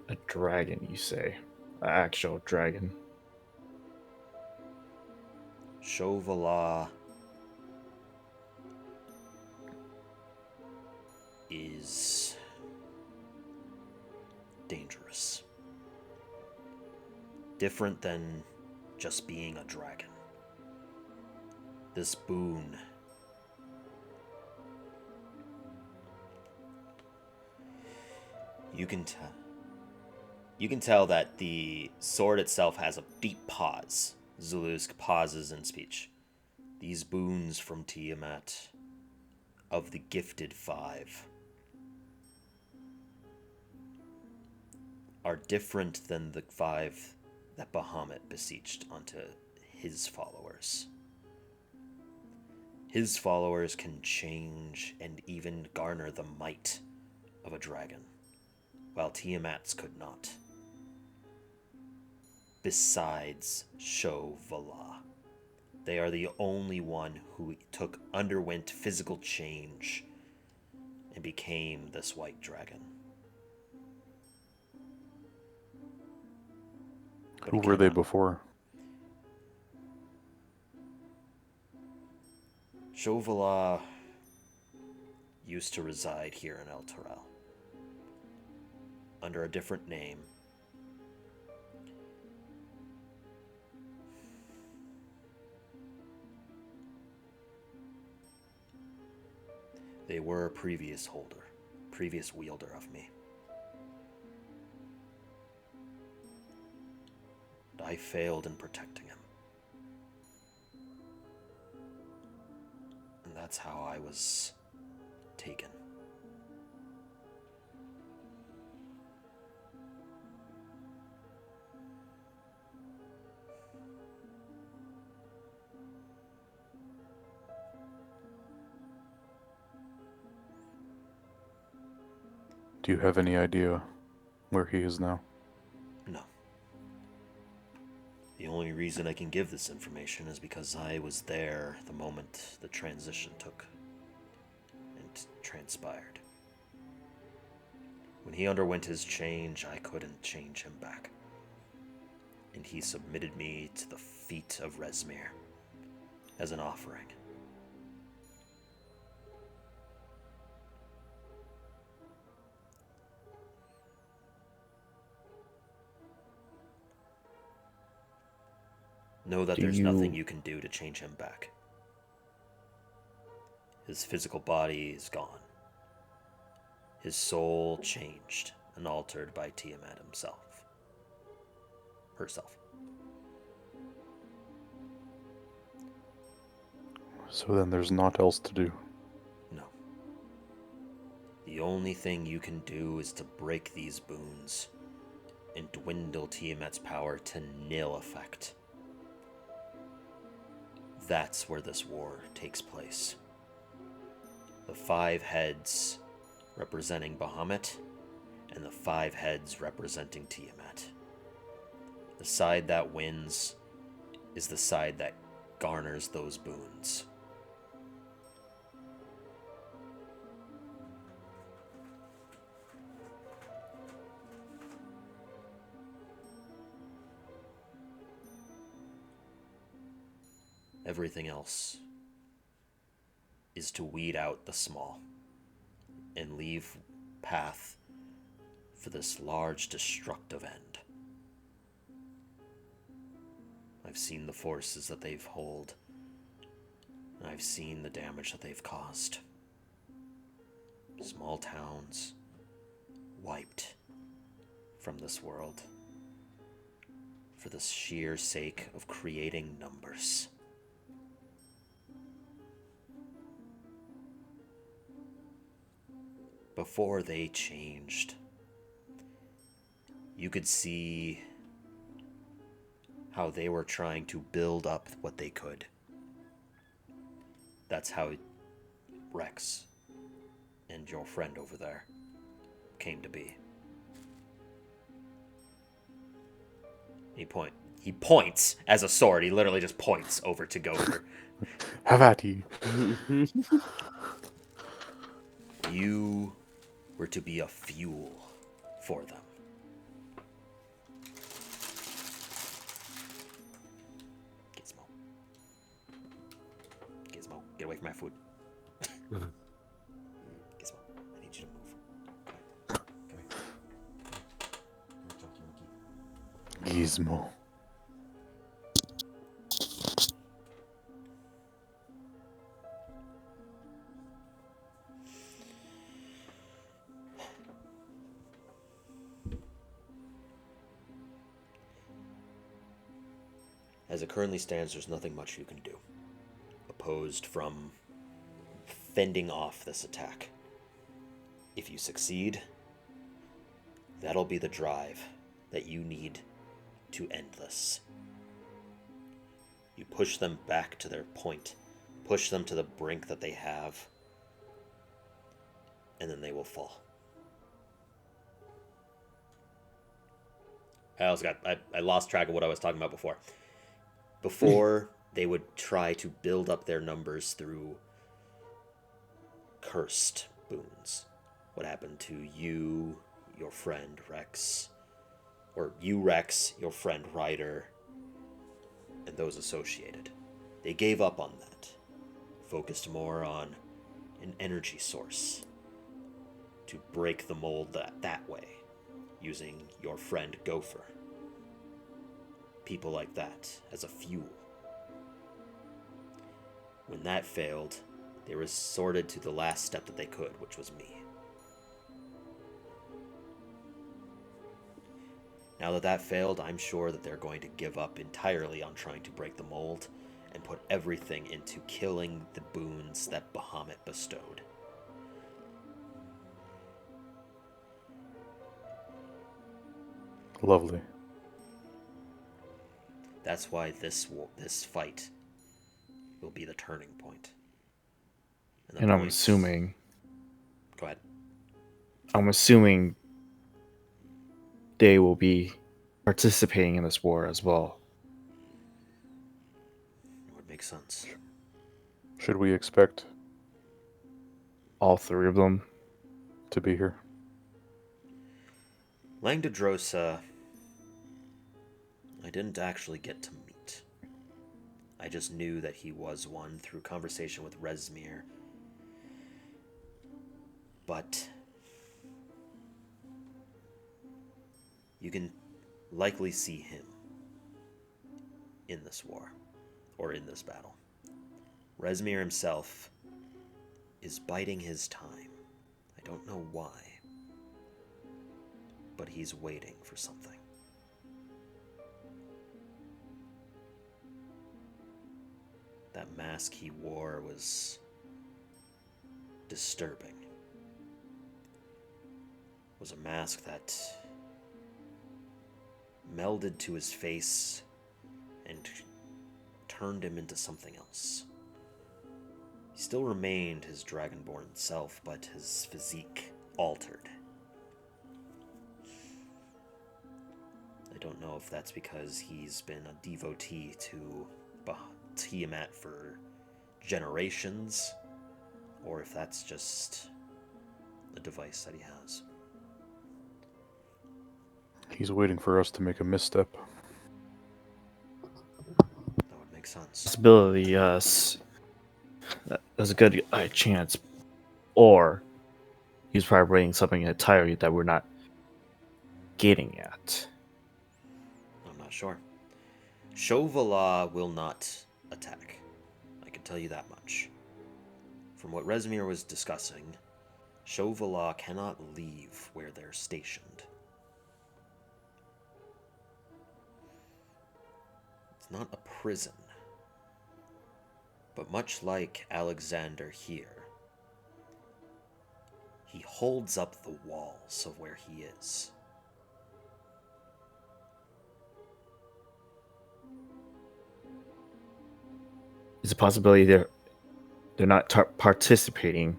A dragon, you say? An actual dragon. Shovala is dangerous. Different than just being a dragon. This boon you can tell that the sword itself has a deep pause. Zulusk pauses in speech. These boons from Tiamat of the gifted 5 are different than the 5 that Bahamut beseeched onto his followers. His followers can change and even garner the might of a dragon, while Tiamat's could not. Besides Shovala, they are the only one who underwent physical change and became this white dragon. But Who he were they cannot- before? Shovala used to reside here in El Terrell under a different name. They were a previous wielder of me. But I failed in protecting him. And that's how I was taken. Do you have any idea where he is now? No. The only reason I can give this information is because I was there the moment the transition took and transpired. When he underwent his change, I couldn't change him back. And he submitted me to the feet of Rezmir as an offering. Know that there's nothing you can do to change him back. His physical body is gone. His soul changed and altered by Tiamat herself. So then there's naught else to do. No. The only thing you can do is to break these boons and dwindle Tiamat's power to nil effect. That's where this war takes place. The 5 heads representing Bahamut, and the 5 heads representing Tiamat. The side that wins is the side that garners those boons. Everything else is to weed out the small and leave path for this large destructive end. I've seen the forces that they've held, and I've seen the damage that they've caused. Small towns wiped from this world for the sheer sake of creating numbers. Before they changed, you could see how they were trying to build up what they could. That's how Rex and your friend over there came to be. He points as a sword. He literally just points over to Gopher. Have at ye. You were to be a fuel for them. Gizmo, get away from my food. Gizmo, I need you to move. Come here. Gizmo. As it currently stands, there's nothing much you can do, opposed from fending off this attack. If you succeed, that'll be the drive that you need to end this. You push them back to their point, push them to the brink that they have, and then they will fall. I lost track of what I was talking about before. Before, they would try to build up their numbers through cursed boons. What happened to you, your friend Rex, or you, Rex, your friend Ryder, and those associated. They gave up on that, focused more on an energy source to break the mold that way, using your friend Gopher. People like that as a fuel. When that failed, they resorted to the last step that they could, which was me. Now that that failed, I'm sure that they're going to give up entirely on trying to break the mold and put everything into killing the boons that Bahamut bestowed. Lovely. That's why this fight will be the turning point. And I'm assuming Go ahead. they will be participating in this war as well. It would make sense. Should we expect All 3 of them. to be here? Langdedrosa, I didn't actually get to meet. I just knew that he was one through conversation with Rezmir. But you can likely see him in this war, or in this battle. Rezmir himself is biding his time. I don't know why, but he's waiting for something. That mask he wore was disturbing. It was a mask that melded to his face and turned him into something else. He still remained his dragonborn self, but his physique altered. I don't know if that's because he's been a devotee to Tiamat for generations, or if that's just a device that he has. He's waiting for us to make a misstep. That would make sense. Possibility, yes. That's a good chance. Or he's probably bringing something entirely that we're not getting at. I'm not sure. Chauvelin will not attack. I can tell you that much. From what Rezmir was discussing, Chauvelin cannot leave where they're stationed. It's not a prison. But much like Alexander here, he holds up the walls of where he is. It's a possibility they're not participating,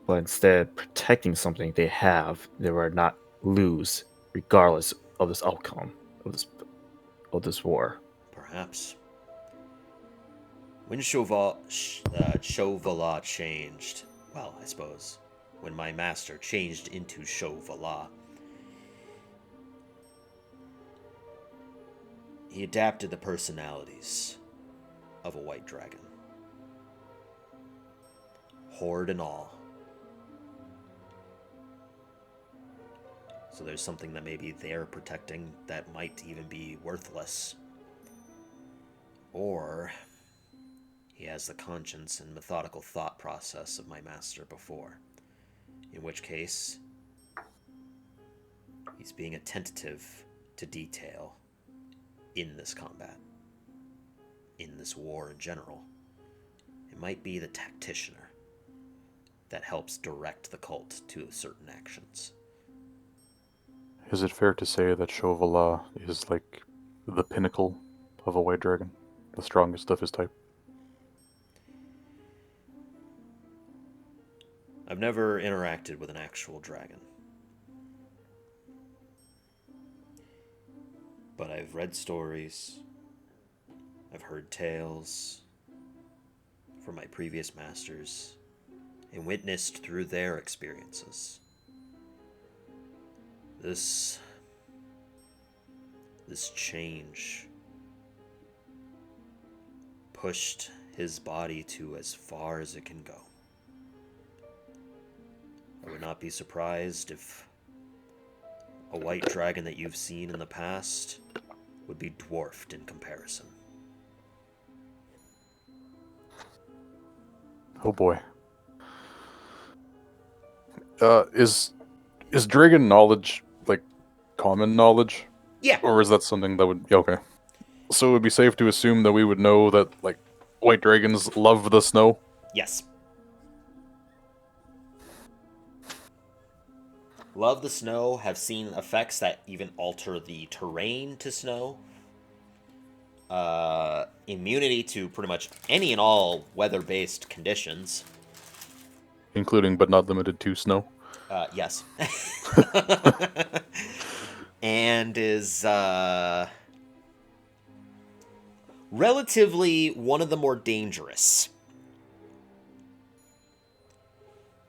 but instead protecting something they have. They will not lose, regardless of this outcome of this war. Perhaps. When Chauvelin changed, well, I suppose, when my master changed into Chauvelin, he adapted the personalities of a white dragon. Horde and all. So there's something that maybe they're protecting that might even be worthless. Or he has the conscience and methodical thought process of my master before. In which case, he's being attentive to detail in this combat. In this war in general. It might be the tacticianer that helps direct the cult to certain actions. Is it fair to say that Chauvelin is like the pinnacle of a white dragon? The strongest of his type? I've never interacted with an actual dragon. But I've read stories, I've heard tales from my previous masters, and witnessed through their experiences. This change pushed his body to as far as it can go. I would not be surprised if a white dragon that you've seen in the past would be dwarfed in comparison. Oh boy. Is dragon knowledge like common knowledge? Yeah. Or is that something that would... Yeah, okay. So it would be safe to assume that we would know that, like, white dragons love the snow? Yes. Love the snow, have seen effects that even alter the terrain to snow. Immunity to pretty much any and all weather-based conditions. Including but not limited to snow? Yes. And is relatively one of the more dangerous.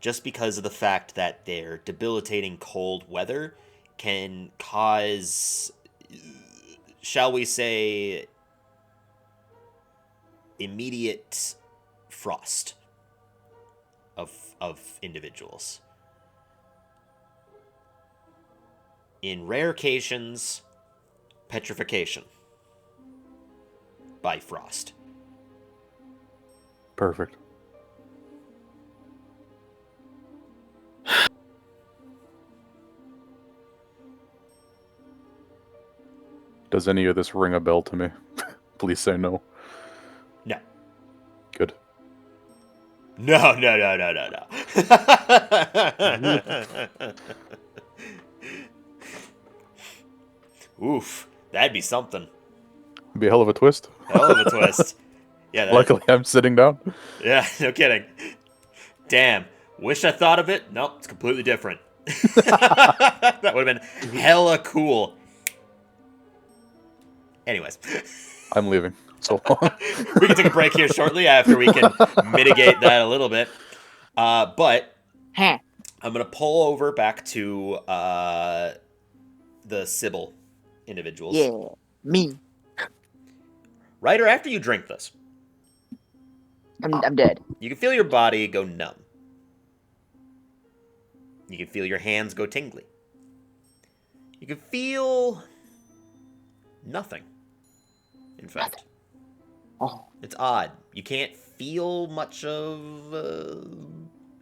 Just because of the fact that their debilitating cold weather can cause, shall we say, immediate frost of individuals. In rare occasions, petrification by frost. Perfect. Does any of this ring a bell to me? Please say no. No. Good. No. Oof, that'd be something. It'd be a hell of a twist. Hell of a twist. Yeah. Luckily, I'm sitting down. Yeah, no kidding. Damn. Wish I thought of it. Nope, it's completely different. That would have been hella cool. Anyways. I'm leaving. So long. We can take a break here shortly after we can mitigate that a little bit. But Huh. I'm going to pull over back to the Sybil individuals. Yeah. Me. Right or after you drink this, I'm dead. you can feel your body go numb. You can feel your hands go tingly. You can feel nothing. In fact, Oh. it's odd. You can't feel much of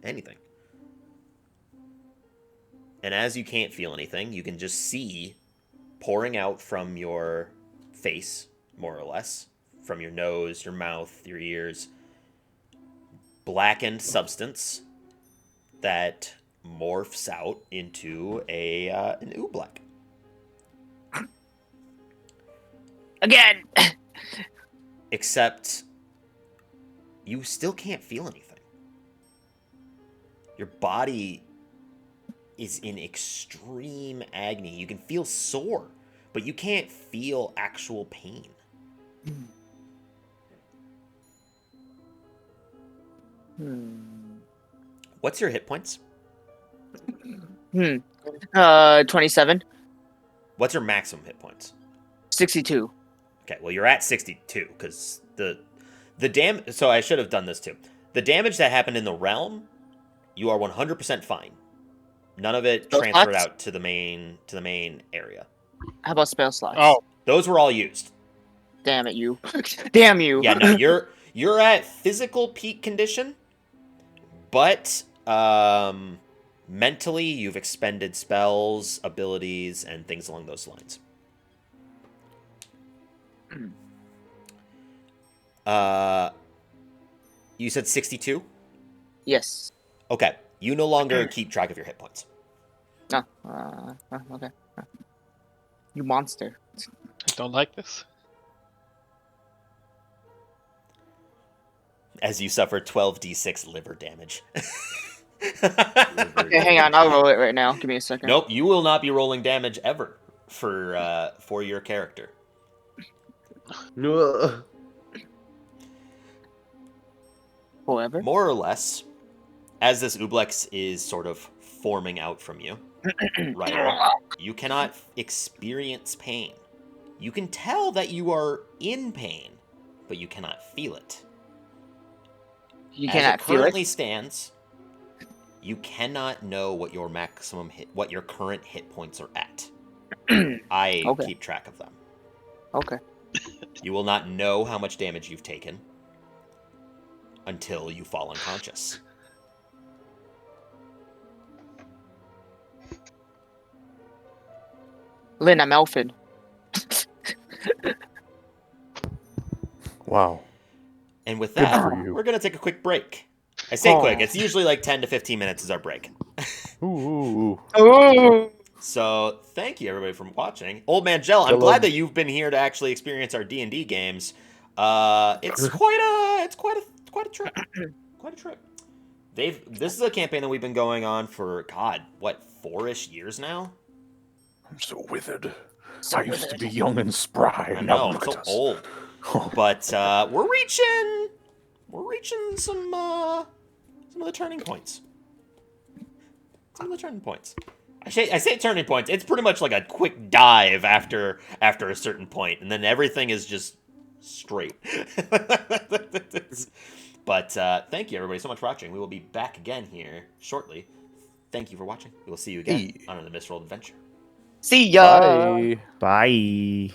anything. And as you can't feel anything, you can just see pouring out from your face, more or less, from your nose, your mouth, your ears, blackened substance that morphs out into an oobleck. Again. Except you still can't feel anything. Your body is in extreme agony. You can feel sore, but you can't feel actual pain. What's your hit points? 27. What's your maximum hit points? 62. Okay, well you're at 62 because the damage. So I should have done this too. The damage that happened in the realm, you are 100% fine. None of it Those transferred slots? out to the main area. How about spell slots? Oh, Those were all used. Damn it, you. Damn you. Yeah, no, you're at physical peak condition, but mentally you've expended spells, abilities, and things along those lines. You said 62? Yes. Okay. You no longer keep track of your hit points. No. Okay. You monster. I don't like this. As you suffer 12d6 liver damage. Okay, hang on. I'll roll it right now. Give me a second. Nope, you will not be rolling damage ever for your character. No. Whoever. More or less, as this ooblex is sort of forming out from you, right? You cannot experience pain. You can tell that you are in pain, but you cannot feel it. You As cannot it feel currently it. stands, you cannot know what your what your current hit points are at. I Okay. keep track of them. Okay. You will not know how much damage you've taken until you fall unconscious. Lynn, I'm elfin. Wow. And with Good that, for you. we're going to take a quick break. I say Oh. quick, it's usually like 10 to 15 minutes is our break. Ooh. Ooh. So, thank you everybody for watching. Old Man Gel, I'm Hello. glad that you've been here to actually experience our D&D games. It's quite a trip. Quite a trip. This is a campaign that we've been going on for 4-ish years now. I'm so withered. I used to be young and spry. I Now know, I'm look so at us. old. Oh, But we're reaching some of the turning points. I say turning points. It's pretty much like a quick dive after a certain point, and then everything is just straight. But thank you everybody so much for watching. We will be back again here shortly. Thank you for watching. We will see you again on the Misrolled Adventure. See ya. Bye. Bye.